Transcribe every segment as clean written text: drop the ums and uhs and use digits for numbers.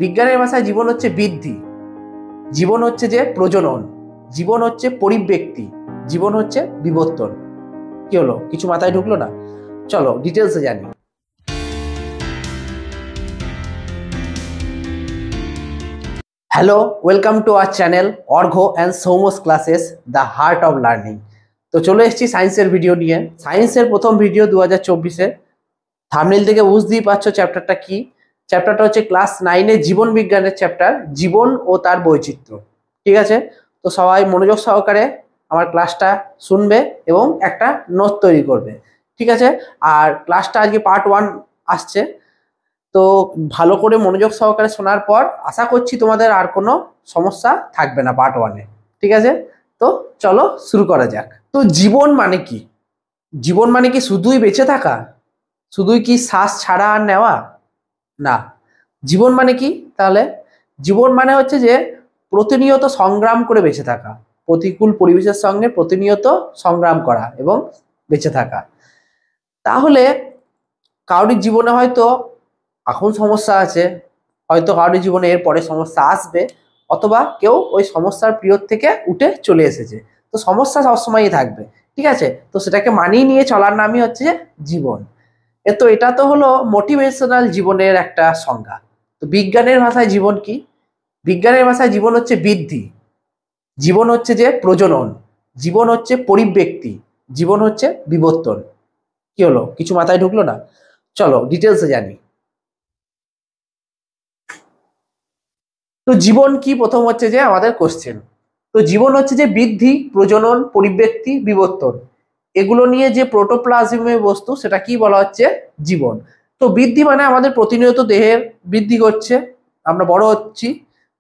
বিজ্ঞানের ভাষায় জীবন হচ্ছে বৃদ্ধি, জীবন হচ্ছে যে প্রজনন, জীবন হচ্ছে পরিব্যক্তি, জীবন হচ্ছে বিবর্তন। কি হলো, কিছু মাথায় ঢুকলো না? চলো ডিটেলসে জানি। Hello, welcome to our channel Arghya and Soumos classes, the heart of learning. তো চলে এসেছি সায়েন্সের ভিডিও নিয়ে। সায়েন্সের প্রথম ভিডিও 2024-এ। থাম্বনেল থেকে বুঝতেই পারছো চ্যাপ্টারটা কি। চ্যাপ্টারটা হচ্ছে ক্লাস 9-এর জীবন বিজ্ঞানের চ্যাপ্টার, জীবন ও তার বৈচিত্র্য। ঠিক আছে, তো সবাই মনোযোগ সহকারে আমার ক্লাসটা শুনবে এবং একটা নোট তৈরি করবে। ঠিক আছে, আর ক্লাসটা আজকে পার্ট 1 আসছে, তো ভালো করে মনোযোগ সহকারে শোনার পর আশা করছি তোমাদের আর কোনো সমস্যা থাকবে না পার্ট 1-এ। ঠিক আছে, তো চলো শুরু করা যাক। তো জীবন মানে কি? জীবন মানে কি শুধুই বেঁচে থাকা? শুধুই কি শ্বাস ছাড়া আর নেওয়া? না। জীবন মানে কি তাহলে? জীবন মানে হচ্ছে যে প্রতিনিয়ত সংগ্রাম করে বেঁচে থাকা, প্রতিকূল পরিবেশের সঙ্গে প্রতিনিয়ত সংগ্রাম করা এবং বেঁচে থাকা। তাহলে কারোর জীবনে হয়তো এখন সমস্যা আছে, হয়তো কারোর জীবনে এর পরে সমস্যা আসবে, অথবা কেউ ওই সমস্যার পিরিয়ড থেকে উঠে চলে এসেছে। তো সমস্যা সবসময়ই থাকবে, ঠিক আছে, তো সেটাকে মানিয়ে নিয়ে চলার নামই হচ্ছে জীবন। তো এটা তো হলো মোটিভেশনাল জীবনের একটা সংজ্ঞা। তো বিজ্ঞানের ভাষায় জীবন কি? বিজ্ঞানের ভাষায় জীবন হচ্ছে বৃদ্ধি, জীবন হচ্ছে যে প্রজনন, জীবন হচ্ছে পরিব্যক্তি, জীবন হচ্ছে বিবর্তন। কি হলো, কিছু মাথায় ঢুকলো না? চলো ডিটেলসে জানি। তো জীবন কি, প্রথম হচ্ছে যে আমাদের কোশ্চেন। তো জীবন হচ্ছে যে বৃদ্ধি, প্রজনন, পরিব্যক্তি, বিবর্তন, এগুলো নিয়ে যে প্রোটোপ্লাজমীয় বস্তু, সেটা কি বলা হচ্ছে? জীবন। তো বৃদ্ধি মানে আমাদের প্রতিনিয়ত দেহের বৃদ্ধি ঘটছে, আমরা বড় হচ্ছি,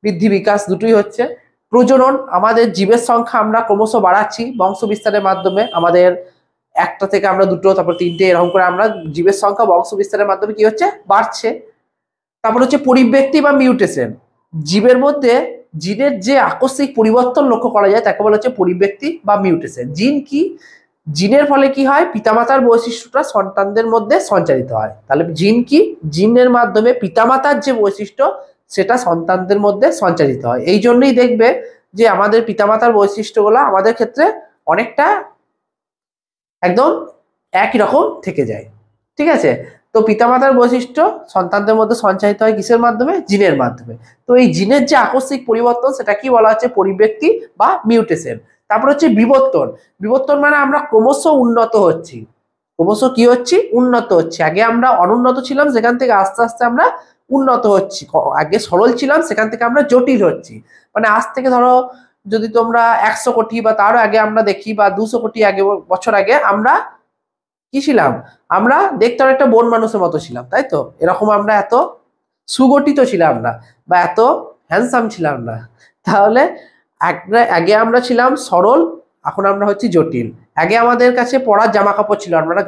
বৃদ্ধি বিকাশ দুটোই হচ্ছে। প্রজনন, আমাদের জীবের সংখ্যা আমরা ক্রমশ বাড়াচ্ছি বংশ বিস্তারের মাধ্যমে, আমাদের একটা থেকে আমরা দুটো, তারপর তিনটে, এরকম করে আমরা জীবের সংখ্যা বংশ বিস্তারের মাধ্যমে কি হচ্ছে? বাড়ছে। তারপর হচ্ছে পরিব্যক্তি বা মিউটেশন, জীবের মধ্যে জিনের যে আকস্মিক পরিবর্তন লক্ষ্য করা যায় তাকে বলা হচ্ছে পরিব্যক্তি বা মিউটেশন। জিন কি? জিনের ফলে কি হয়? পিতামাতার বৈশিষ্ট্যটা সন্তানদের মধ্যে সঞ্চারিত হয়। তাহলে জিন কি? জিনের মাধ্যমে পিতামাতার যে বৈশিষ্ট্য সেটা সন্তানদের মধ্যে সঞ্চারিত হয়। এই জন্যই দেখবে যে আমাদের পিতামাতার বৈশিষ্ট্যগুলো আমাদের ক্ষেত্রে অনেকটা একদম একই রকম থেকে যায়। ঠিক আছে, তো পিতামাতার বৈশিষ্ট্য সন্তানদের মধ্যে সঞ্চারিত হয় কিসের মাধ্যমে? জিনের মাধ্যমে। তো এই জিনের যে আকস্মিক পরিবর্তন সেটা কি বলা হচ্ছে? পরিব্যক্তি বা মিউটেশন। তারপর হচ্ছে বিবর্তন। বিবর্তন মানে আমরা ক্রমশ উন্নত হচ্ছি, ক্রমশ কি হচ্ছি? উন্নত হচ্ছে। আগে আমরা অনুন্নত ছিলাম, সেখান থেকে আস্তে আস্তে আমরা উন্নত হচ্ছি। আগে সরল ছিলাম, সেখান থেকে আমরা জটিল হচ্ছি। মানে আজ থেকে ধরো যদি তোমরা 100 কোটি বা তারও আগে আমরা দেখি, বা 200 কোটি আগে বছর আগে আমরা কি ছিলাম? আমরা দেখতে অনেকটা বন মানুষের মতো ছিলাম, তাই তো? এরকম আমরা এত সুগঠিত ছিলাম না, বা এত হ্যান্ডসাম ছিলাম না। তাহলে আগে আমরা ছিলাম সরল, এখন আমরা হচ্ছি জটিল। আগে আমাদের কাছে পরার জামা কাপড় ছিল, আমরা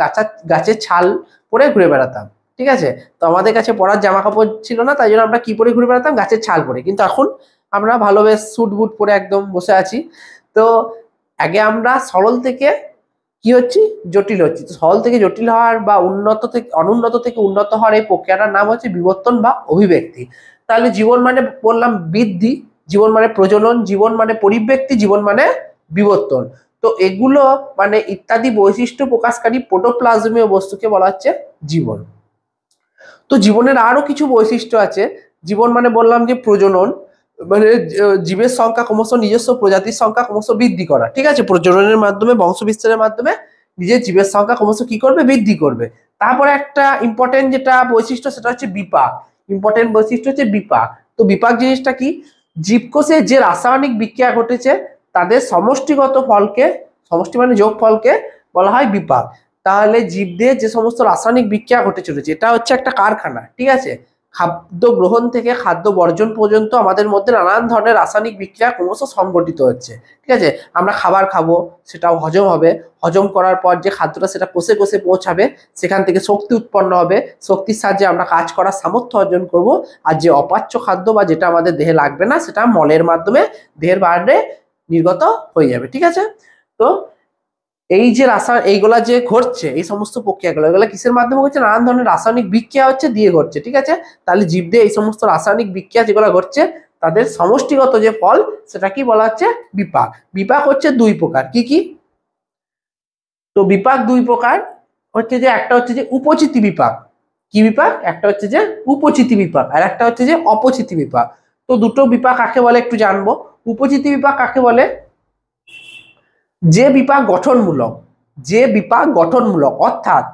গাছের ছাল পরে ঘুরে বেড়াতাম। ঠিক আছে, তো আমাদের কাছে পরার জামা কাপড় ছিল না, তাই জন্য আমরা কি পরে ঘুরে বেড়াতাম? গাছের ছাল পরে। কিন্তু এখন আমরা ভালো বেশ স্যুট বুট পরে একদম বসে আছি। তো আগে আমরা সরল থেকে কি হচ্ছে? জটিল হচ্ছে। তো সরল থেকে জটিল হওয়ার বা উন্নত থেকে অনুন্নত থেকে উন্নত হওয়ার এই প্রক্রিয়াটার নাম হচ্ছে বিবর্তন বা অভিব্যক্তি। তাহলে জীবন মানে বললাম বৃদ্ধি, জীবন মানে প্রজনন, জীবন মানে পরিব্যক্তি, জীবন মানে বিবর্তন। তো এগুলো মানে ইত্যাদি বৈশিষ্ট্য প্রকাশকারী প্রোটোপ্লাজমীয় বস্তুকে বলা হচ্ছে জীবন। তো জীবনের আরো কিছু বৈশিষ্ট্য আছে। জীবন মানে বললাম যে প্রজনন, মানে জীবের সংখ্যা ক্রমশ, নিজস্ব প্রজাতির সংখ্যা ক্রমশ বৃদ্ধি করা। ঠিক আছে, প্রজননের মাধ্যমে, বংশ বিস্তারের মাধ্যমে নিজের জীবের সংখ্যা ক্রমশ কি করবে? বৃদ্ধি করবে। তারপরে একটা ইম্পর্টেন্ট যেটা বৈশিষ্ট্য, সেটা হচ্ছে বিপাক। ইম্পর্টেন্ট বৈশিষ্ট্য হচ্ছে বিপাক। তো বিপাক জিনিসটা কি? জীবকোষে যে রাসায়নিক বিক্রিয়া ঘটেছে তাদের সমষ্টিগত ফলকে, সমষ্টি মানে যোগ ফলকে বলা হয় বিপাক। তাহলে জীবদের যে সমস্ত রাসায়নিক বিক্রিয়া ঘটে চলেছে, এটা হচ্ছে একটা কারখানা। ঠিক আছে, খাদ্য গ্রহণ থেকে খাদ্য বর্জন পর্যন্ত আমাদের মধ্যে নানান ধরনের রাসায়নিক বিক্রিয়া ক্রমশ সংগঠিত হচ্ছে। ঠিক আছে, আমরা খাবার খাবো, সেটাও হজম হবে, হজম করার পর যে খাদ্যটা সেটা কোষে কোষে পৌঁছাবে, সেখান থেকে শক্তি উৎপন্ন হবে, শক্তির সাহায্যে আমরা কাজ করার সামর্থ্য অর্জন করব। আর যে অপাচ্য খাদ্য বা যেটা আমাদের দেহে লাগবে না, সেটা মলের মাধ্যমে দেহের বাইরে নির্গত হয়ে যাবে। ঠিক আছে, তো এই যে এইগুলা যে ঘটছে, এই সমস্ত প্রক্রিয়াগুলো, এগুলো কিসের মাধ্যমে ঘটছে? নানান ধরনের রাসায়নিক বিক্রিয়া হচ্ছে দিয়ে ঘটছে। ঠিক আছে, তাহলে জীবদের এই সমস্ত রাসায়নিক বিক্রিয়া যেগুলো ঘটছে তাদের সমষ্টিগত যে ফল সেটা কি বলা হচ্ছে? বিপাক। বিপাক হচ্ছে দুই প্রকার। কি কি? তো বিপাক দুই প্রকার হচ্ছে যে, একটা হচ্ছে যে উপচিতি বিপাক। কি বিপাক? একটা হচ্ছে যে উপচিতি বিপাক, আর একটা হচ্ছে যে অপচিতি বিপাক। তো দুটো বিপাক কাকে বলে একটু জানবো। উপচিতি বিপাক কাকে বলে? যে বিপাক গঠনমূলক, যে বিপাক গঠনমূলক অর্থাৎ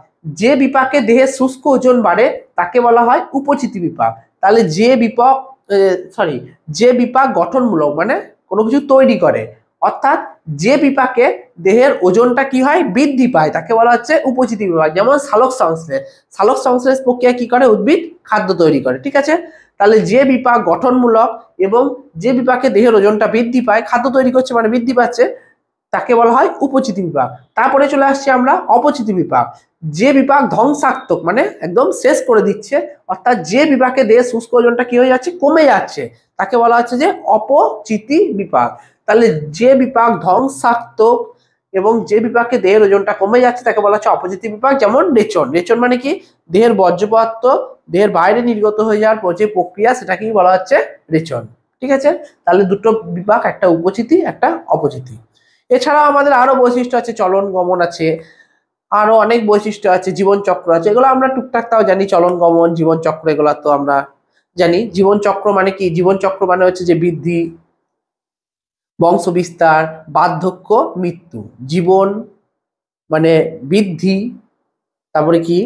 যে বিপাকে দেহের শুষ্ক ওজন বাড়ে তাকে বলা হয় উপচিতি বিপাক। তাহলে যে বিপাক গঠনমূলক মানে কোনো কিছু তৈরি করে, অর্থাৎ যে বিপাকে দেহের ওজনটা কি হয়? বৃদ্ধি পায়, তাকে বলা হচ্ছে উপচিতি বিপাক। যেমন সালোক সংশ্লেষ। সালোক সংশ্লেষ প্রক্রিয়া কি করে? উদ্ভিদ খাদ্য তৈরি করে। ঠিক আছে, তাহলে যে বিপাক গঠনমূলক এবং যে বিপাকে দেহের ওজনটা বৃদ্ধি পায়, খাদ্য তৈরি করছে মানে বৃদ্ধি পাচ্ছে, তাকে বলা হয় উপচিতি বিপাক। তারপরে চলে আসছি আমরা অপচিতি বিপাক। যে বিপাক ধ্বংসাত্মক মানে একদম শেষ করে দিচ্ছে, অর্থাৎ যে বিপাকে দেহের শুষ্ক ওজনটা কি হয়ে যাচ্ছে? কমে যাচ্ছে, তাকে বলা হচ্ছে যে অপচিতি বিপাক। তাহলে যে বিপাক ধ্বংসাত্মক এবং যে বিপাকে দেহের ওজনটা কমে যাচ্ছে তাকে বলা হচ্ছে অপচিতি বিপাক। যেমন রেচন। রেচন মানে কি? দেহের বর্জ্য পদার্থ দেহের বাইরে নির্গত হয়ে যাওয়ার যে প্রক্রিয়া সেটাকেই বলা হচ্ছে রেচন। ঠিক আছে, তাহলে দুটো বিপাক, একটা উপচিতি একটা অপচিতি। এছাড়াও আমাদের আরো বৈশিষ্ট্য আছে, চলন গমন আছে, আরো অনেক বৈশিষ্ট্য আছে, জীবন চক্র আছে, এগুলো আমরা টুকটাক তাও জানি। চলন গমন, জীবন চক্র, এগুলো তো আমরা জানি। জীবন চক্র মানে কি? জীবন চক্র মানে হচ্ছে যে বৃদ্ধি, বংশ বিস্তার, বার্ধক্য, মৃত্যু। জীবন মানে বৃদ্ধি, তারপরে কি?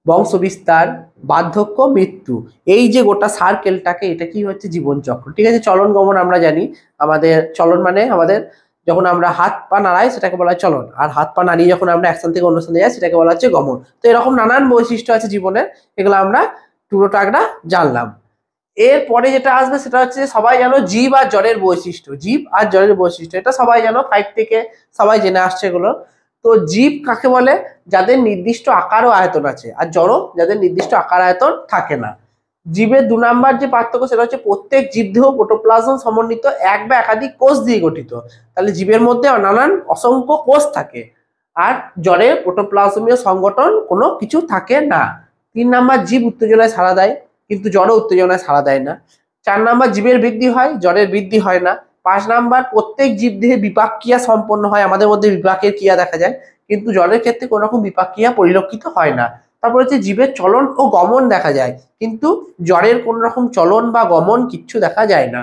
বংশ বিস্তার, বার্ধক্য, মৃত্যু। এই যে গোটা সার্কেলটাকে, এটা কি হচ্ছে? জীবন চক্র। ঠিক আছে, চলন গমন আমরা জানি। আমাদের চলন মানে আমাদের যখন আমরা হাত পা নাড়াই সেটাকে বলা হয় চলন, আর হাত পা নাড়িয়ে যখন আমরা এক স্থান থেকে অন্য স্থানে যাই সেটাকে বলা হচ্ছে গমন। তো এরকম নানান বৈশিষ্ট্য আছে জীবনের, এগুলো আমরা টুকরোটাকরা জানলাম। এরপরে যেটা আসবে সেটা হচ্ছে সবাই জানো জীব আর জড়ের বৈশিষ্ট্য। জীব আর জড়ের বৈশিষ্ট্য এটা সবাই জানো, 5 থেকে সবাই জেনে আসছে এগুলো। তো জীব কাকে বলে? যাদের নির্দিষ্ট আকার ও আয়তন আছে, আর জড় যাদের নির্দিষ্ট আকার আয়তন থাকে না। জীবের 2 নাম্বার যে পার্থক্য সেটা হচ্ছে প্রত্যেক জীবদেহ প্রোটোপ্লাজম সমন্বিত এক বা একাধিক কোষ দিয়ে গঠিত। তাহলে জীবের মধ্যে নানান অসংখ্য কোষ থাকে, আর জড়ে প্রোটোপ্লাজমীয় সংগঠন কোনো কিছু থাকে না। 3 নাম্বার, জীব উত্তেজনায় সাড়া দেয় কিন্তু জড় উত্তেজনায় সাড়া দেয় না। 4 নাম্বার, জীবের বৃদ্ধি হয় জড়ের বৃদ্ধি হয় না। 5 নাম্বার, প্রত্যেক জীবদেহে বিপাক ক্রিয়া সম্পন্ন হয়, আমাদের মধ্যে বিপাকের ক্রিয়া দেখা যায়, কিন্তু জড়ের ক্ষেত্রে কোনো রকম বিপাক ক্রিয়া পরিলক্ষিত হয় না। তারপর হচ্ছে জীবের চলন ও গমন দেখা যায়, কিন্তু জড়ের কোন রকম চলন বা গমন কিচ্ছু দেখা যায় না।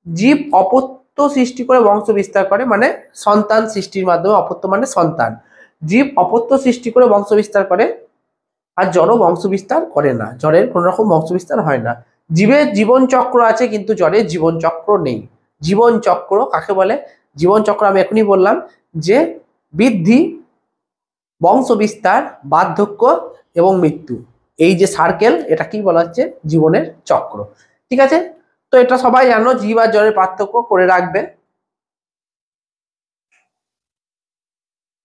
জীব অপত্য সৃষ্টি করে বংশ বিস্তার করে, মানে সন্তান সৃষ্টির মাধ্যমে। অপত্য মানে সন্তান। জীব অপত্য সৃষ্টি করে বংশ বিস্তার করে, আর জড় বংশ বিস্তার করে না, জড়ের কোন রকম বংশ বিস্তার হয় না। জীবের জীবন চক্র আছে কিন্তু জড়ের জীবন চক্র নেই। জীবন চক্র কাকে বলে? জীবন চক্র আমি এখনই বললাম যে বৃদ্ধি, বংশ বিস্তার, বার্ধক্য এবং মৃত্যু, এই যে সার্কেল, এটা কি বলা হচ্ছে? জীবনের চক্র। ঠিক আছে, তো এটা সবাই জানো, জীব আর জড়ের পার্থক্য করে রাখবে।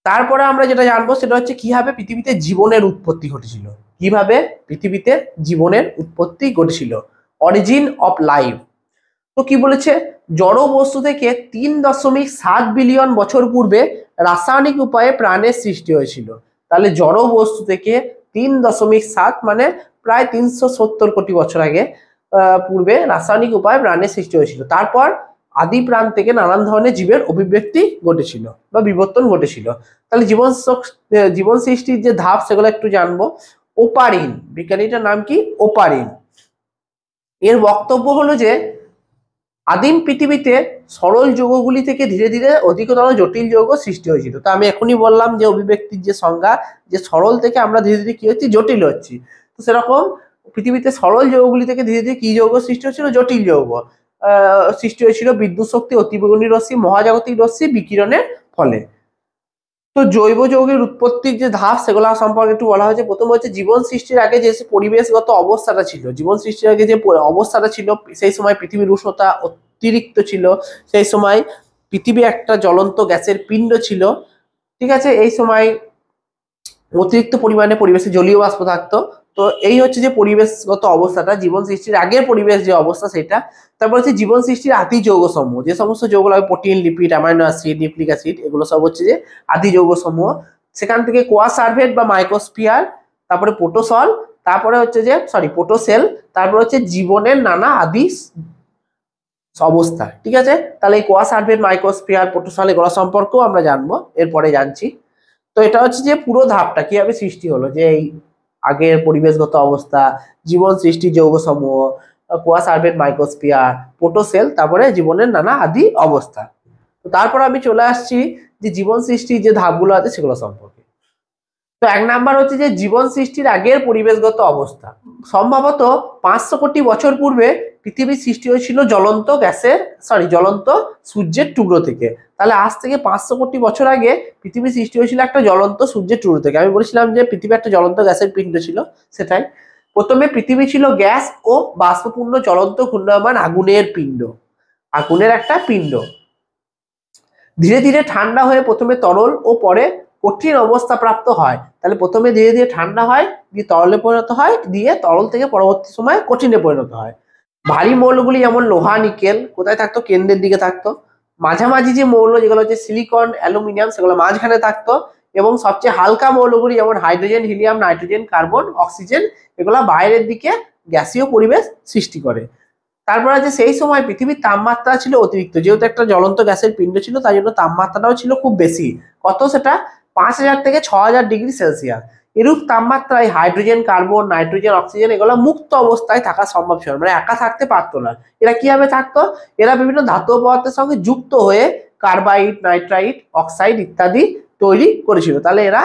তারপরে আমরা যেটা জানবো সেটা হচ্ছে কিভাবে পৃথিবীতে জীবনের উৎপত্তি ঘটেছিল। কিভাবে পৃথিবীতে জীবনের উৎপত্তি ঘটেছিল, অরিজিন অফ লাইফ। তো কি বলেছে? জড় বস্তু থেকে 3.7 বিলিয়ন বছর পূর্বে রাসায়নিক উপায়ে প্রাণের সৃষ্টি হয়েছিল। তাহলে জড় বস্তু থেকে 3.7 মানে প্রায় 370 কোটি বছর আগে পূর্বে রাসায়নিক উপায়ে প্রাণের সৃষ্টি হয়েছিল। তারপর আদি প্রাণ থেকে নানান ধরনের জীবের অভিব্যক্তি ঘটেছিল বা বিবর্তন ঘটেছিল। তাহলে জীবন সৃষ্টির যে ধাপ সেগুলো একটু জানবো। ওপারিন, বিজ্ঞানীটার নাম কি? ওপারিন। এর বক্তব্য হলো যে আদিম পৃথিবীতে সরল যৌগগুলি থেকে ধীরে ধীরে অধিকতর জটিল যৌগ সৃষ্টি হয়েছিল। তো আমি এখনই বললাম যে অভিব্যক্তির যে সংজ্ঞা, যে সরল থেকে আমরা ধীরে ধীরে কি হচ্ছি? জটিল হচ্ছি। তো সেরকম পৃথিবীতে সরল যৌগগুলি থেকে ধীরে ধীরে কি যৌগ সৃষ্টি হচ্ছিল? জটিল যৌগ সৃষ্টি হয়েছিল বিদ্যুৎ শক্তি, অতিবেগুনি রশ্মি, মহাজাগতিক রশ্মি বিকিরণের ফলে। তো জৈব যৌগের উৎপত্তির যে ধাপ সেগুলো সম্পর্কে একটু বলা হয়েছে। প্রথম হচ্ছে জীবন সৃষ্টির আগে যে পরিবেশগত অবস্থাটা ছিল, জীবন সৃষ্টির আগে যে অবস্থাটা ছিল, সেই সময় পৃথিবীর উষ্ণতা অতিরিক্ত ছিল। সেই সময় পৃথিবী একটা জ্বলন্ত গ্যাসের পিণ্ড ছিল। ঠিক আছে, এই সময় অতিরিক্ত পরিমাণে পরিবেশে জলীয় বাষ্প থাকতো। তো এই হচ্ছে যে পরিবেশগত অবস্থাটা, জীবন সৃষ্টির আগের পরিবেশ যে অবস্থা সেটা। তারপর হচ্ছে জীবন সৃষ্টির আদি যৌগ সমূহ, যে সমস্ত যৌগ লাগে protein, lipid, amino acid, nucleic acid, এগুলো সব হচ্ছে যে আদি যৌগ সমূহ। সেখান থেকে কোয়া সার্ভেট বা মাইক্রোস্ফিয়ার, তারপরে প্রোটোসল, তারপরে হচ্ছে যে প্রোটোসেল, তারপর হচ্ছে জীবনের নানা আদি অবস্থা। ঠিক আছে, তাহলে এই কোয়া সার্ভেট, মাইক্রোস্ফিয়ার, প্রোটোসল এগুলো সম্পর্কেও আমরা জানবো, এরপরে জানছি। তো এটা হচ্ছে যে পুরো ধাপটা কিভাবে সৃষ্টি হলো, যে এই আগের পরিবেশগত অবস্থা, জীবন সৃষ্টি যৌগ সমূহ, কোয়া সার্ভেট, মাইক্রোস্ফিয়ার, প্রোটোসেল, তারপরে জীবনের নানা আদি অবস্থা। তো তারপর আমি চলে আসছি যে জীবন সৃষ্টির যে ধাপগুলো আছে সেগুলো সম্পর্কে। তো 1 নাম্বার হচ্ছে যে জীবন সৃষ্টির আগের পরিবেশগত অবস্থা। সম্ভবত 500 কোটি বছর পূর্বে পৃথিবীর সৃষ্টি হয়েছিল জ্বলন্ত সূর্যের টুকরো থেকে। তাহলে আজ থেকে 500 কোটি বছর আগে পৃথিবীর সৃষ্টি হয়েছিল একটা জ্বলন্ত সূর্যের টুকরো থেকে। আমি বলেছিলাম যে পৃথিবী একটা জ্বলন্ত গ্যাসের পিণ্ড ছিল, সেটাই। প্রথমে পৃথিবী ছিল গ্যাস ও বাষ্পপূর্ণ জ্বলন্ত ঘূর্ণায়মান আগুনের পিণ্ড, আগুনের একটা পিণ্ড। ধীরে ধীরে ঠান্ডা হয়ে প্রথমে তরল ও পরে কঠিন অবস্থা প্রাপ্ত হয়। তাহলে প্রথমে ধীরে ধীরে ঠান্ডা হয়, দিয়ে তরলে পরিণত হয়, দিয়ে তরল থেকে পরবর্তী সময় কঠিনে পরিণত হয়। ভারী মৌলগুলি যেমন লোহা, নিকেল কোথায় থাকতো? কেন্দ্রের দিকে থাকতো। মাঝামাঝি যে মৌল যেগুলো হচ্ছে সিলিকন, অ্যালুমিনিয়াম, সেগুলো মাঝখানে থাকতো। এবং সবচেয়ে হালকা মৌলগুলি যেমন hydrogen, helium, nitrogen, carbon, oxygen, এগুলো বাইরের দিকে গ্যাসীয় পরিবেশ সৃষ্টি করে। তারপর আছে সেই সময় পৃথিবীর তাপমাত্রা ছিল অতিরিক্ত, যেহেতু একটা জ্বলন্ত গ্যাসের পিণ্ড ছিল তাই জন্য তাপমাত্রাটাও ছিল খুব বেশি। কত? সেটা 5000 থেকে 6000 ডিগ্রি সেলসিয়াস। এরূপ তাপমাত্রায় হাইড্রোজেন, কার্বন, নাইট্রোজেন, অক্সিজেন এগুলো মুক্ত অবস্থায় থাকা সম্ভব ছিল, মানে একা থাকতে পারতো না। এরা কিভাবে থাকতো? এরা বিভিন্ন ধাতব পদার্থের সঙ্গে যুক্ত হয়ে কার্বাইড, নাইট্রাইট, অক্সাইড ইত্যাদি তৈরি করেছিল। তাহলে এরা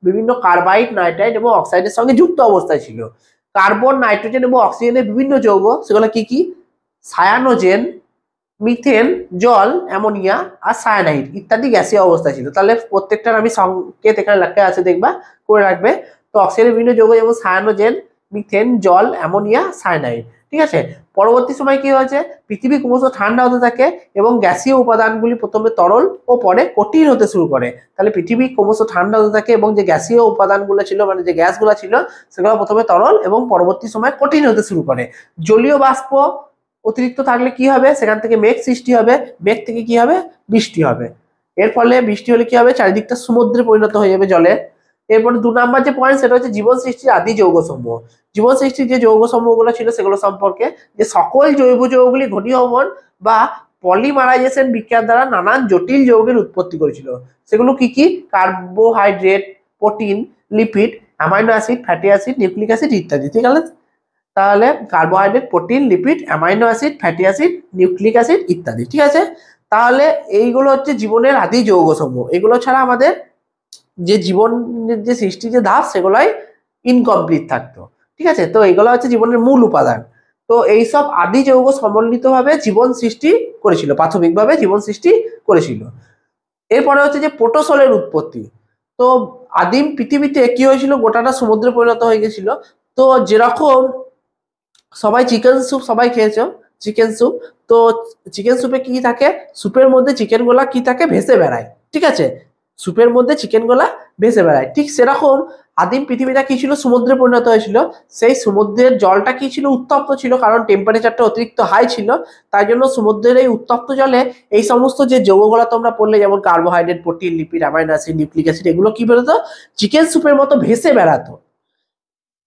বিভিন্ন কার্বাইড, নাইট্রাইট এবং অক্সাইডের সঙ্গে যুক্ত অবস্থায় ছিল। কার্বন, নাইট্রোজেন এবং অক্সিজেনের বিভিন্ন যৌগ, সেগুলো কি কি? সায়ানোজেন, মিথেন, জল, অ্যামোনিয়া আর সায়ানাইড ইত্যাদি গ্যাসীয় অবস্থায় ছিল। তাহলে প্রত্যেকটার আমি সংকেত এখানে লেখা আছে, দেখবা, করে রাখবে। তো অক্সিজেনের বিভিন্ন যৌগ যেমন সায়ানোজেন, মিথেন, জল, অ্যামোনিয়া, সায়ানাইড। ঠিক আছে, পরবর্তী সময় কি হয়েছে? পৃথিবী ক্রমশ ঠান্ডা হতে থাকে এবং গ্যাসীয় উপাদানগুলি প্রথমে তরল ও পরে কঠিন হতে শুরু করে। তাহলে পৃথিবী ক্রমশ ঠান্ডা হতে থাকে এবং যে গ্যাসীয় উপাদানগুলো ছিল, মানে যে গ্যাসগুলো ছিল, সেগুলো প্রথমে তরল এবং পরবর্তী সময় কঠিন হতে শুরু করে। জলীয় বাষ্প অতিরিক্ত থাকলে কি হবে? সেখান থেকে মেঘ সৃষ্টি হবে, মেঘ থেকে কি হবে? বৃষ্টি হবে। এর ফলে বৃষ্টি হলে কি হবে? চারিদিকটা সমুদ্রে পরিণত হয়ে যাবে জলে। এরপরে 2 নাম্বার যে পয়েন্ট, সেটা হচ্ছে জীবন সৃষ্টির আদি যৌগ সমূহ। জীবন সৃষ্টির যে যৌগ সমূহগুলো ছিল সেগুলো সম্পর্কে, যে সকল জৈব যৌগগুলি ঘনীভবন বা পলিমারাইজেশন বিক্রিয়ার দ্বারা নানান জটিল যৌগের উৎপত্তি করেছিল। সেগুলো কি কি? Carbohydrate, protein, lipid, amino acid, fatty acid, nucleic acid ইত্যাদি। ঠিক আছে, তাহলে carbohydrate, protein, lipid, amino acid, fatty acid, nucleic acid ইত্যাদি। ঠিক আছে, তাহলে এইগুলো হচ্ছে জীবনের আদি যৌগসমূহ। এগুলো ছাড়া আমাদের যে জীবনের যে সৃষ্টি যে ধাপ, সেগুলোই ইনকমপ্লিট থাকতো। ঠিক আছে, তো এগুলো হচ্ছে জীবনের মূল উপাদান। তো এইসব আদি যৌগ সমন্বিতভাবে জীবন সৃষ্টি করেছিল, প্রাথমিকভাবে জীবন সৃষ্টি করেছিল। এরপরে হচ্ছে যে প্রোটোসলের উৎপত্তি। তো আদিম পৃথিবীতে কি হয়েছিল? গোটাটা সমুদ্রে পরিণত হয়ে গেছিল। তো যেরকম সবাই চিকেন স্যুপ সবাই খেয়েছো, চিকেন স্যুপ। তো চিকেন স্যুপে কি থাকে? স্যুপের মধ্যে চিকেন গুলা কি থাকে? ভেসে বেড়ায়। ঠিক আছে, স্যুপের মধ্যে চিকেন গুলা ভেসে বেড়ায়। ঠিক সেরকম আদিম পৃথিবীটা কি ছিল? সমুদ্রে পরিণত হয়েছিল। সেই সমুদ্রের জলটা কি ছিল? উত্তপ্ত ছিল, কারণ টেম্পারেচারটা অতিরিক্ত হাই ছিল। তাই জন্য সমুদ্রের এই উত্তপ্ত জলে এই সমস্ত যে যৌগগুলো তোমরা পড়লে, যেমন carbohydrate, protein, lipid, amino acid, nucleic acid, এগুলো কি বেরোতো? চিকেন স্যুপের মতো ভেসে বেড়াতো,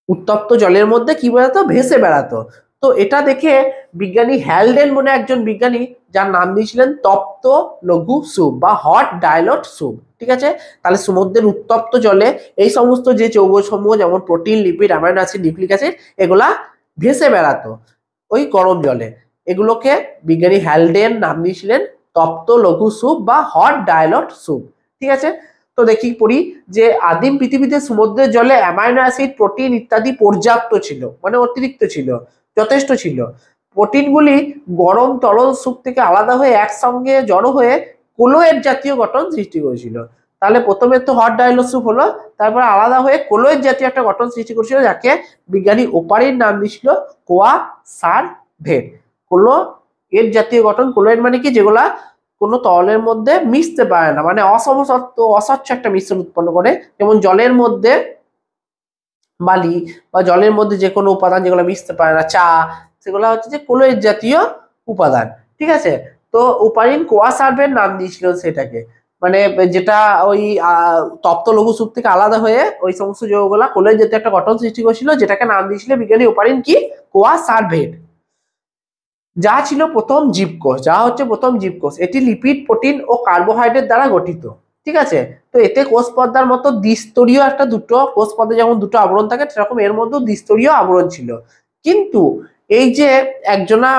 উত্তপ্ত জলের মধ্যে কি বেড়াতো? ভেসে বেড়াতো। তো এটা দেখে বিজ্ঞানী হ্যালডেন মনে একজন বিজ্ঞানী, যার নাম দিয়েছিলেন তপ্ত লঘু স্যুপ বা হট ডাইলট স্যুপ। ঠিক আছে, তাহলে সমুদ্রের উত্তপ্ত জলে এই সমস্ত যে যৌগসমূহ যেমন protein, lipid, amino acid, nucleic acid, এগুলা ভেসে বেড়াতো ওই গরম জলে। এগুলোকে বিজ্ঞানী হ্যালডেন নাম দিয়েছিলেন তপ্ত লঘু স্যুপ বা হট ডাইলট স্যুপ। ঠিক আছে, তো দেখি পড়ি যে আদিম পৃথিবীতে সমুদ্রের জলে অ্যামাইনো অ্যাসিড, প্রোটিন ইত্যাদি পর্যাপ্ত ছিল, মানে অতিরিক্ত ছিল, যথেষ্ট ছিল। প্রোটিনগুলি গরম তরল স্যুপ থেকে আলাদা হয়ে একসঙ্গে জড়ো হয়ে কোলোয়েড জাতীয় গঠন সৃষ্টি করেছিল। তাহলে প্রথমে তো হট ডাইলট স্যুপ হলো, তারপর আলাদা হয়ে কোলোয়েড জাতীয় একটা গঠন সৃষ্টি করেছিল, যাকে বিজ্ঞানী ওপারির নাম দিয়েছিল কোয়া সারভেট। কোলো এর জাতীয় গঠন, কোলোয়েড মানে কি? যেগুলা কোনো তরলের মধ্যে মিশতে পারে না, মানে অসমসত্ব অস্বচ্ছ একটা মিশ্রণ উৎপন্ন করে। যেমন জলের মধ্যে বালি বা জলের মধ্যে যে কোনো উপাদান যেগুলো মিশতে পারে না, চা, সেগুলো হচ্ছে যে ক্লোরাইড জাতীয় উপাদান। ঠিক আছে, তো উপারিন কোয়া সার্ভের নাম দিয়েছিল সেটাকে, মানে যেটা ওই তপ্ত লঘু স্যুপ থেকে আলাদা হয়ে ওই সমস্ত যৌগগুলা ক্লোরাইড জাতীয় একটা গঠন সৃষ্টি করেছিল, যেটাকে নাম দিয়েছিল বিজ্ঞানী উপারিন কি, কোয়া সার্ভেট। যা ছিল প্রথম জীবকোষ, যা হচ্ছে প্রথম জীবকোষ, এটি লিপিড, প্রোটিন ও কার্বোহাইড্রেট দ্বারা গঠিত। ঠিক আছে, তো এতে কোষ পর্দার মতো দ্বিস্তরীয় একটা দুটো কোষ পর্দা যেমন দুটো আবরণ থাকে, সেরকম এর মধ্যেও দ্বিস্তরীয় আবরণ ছিল। কিন্তু এই যে একজনা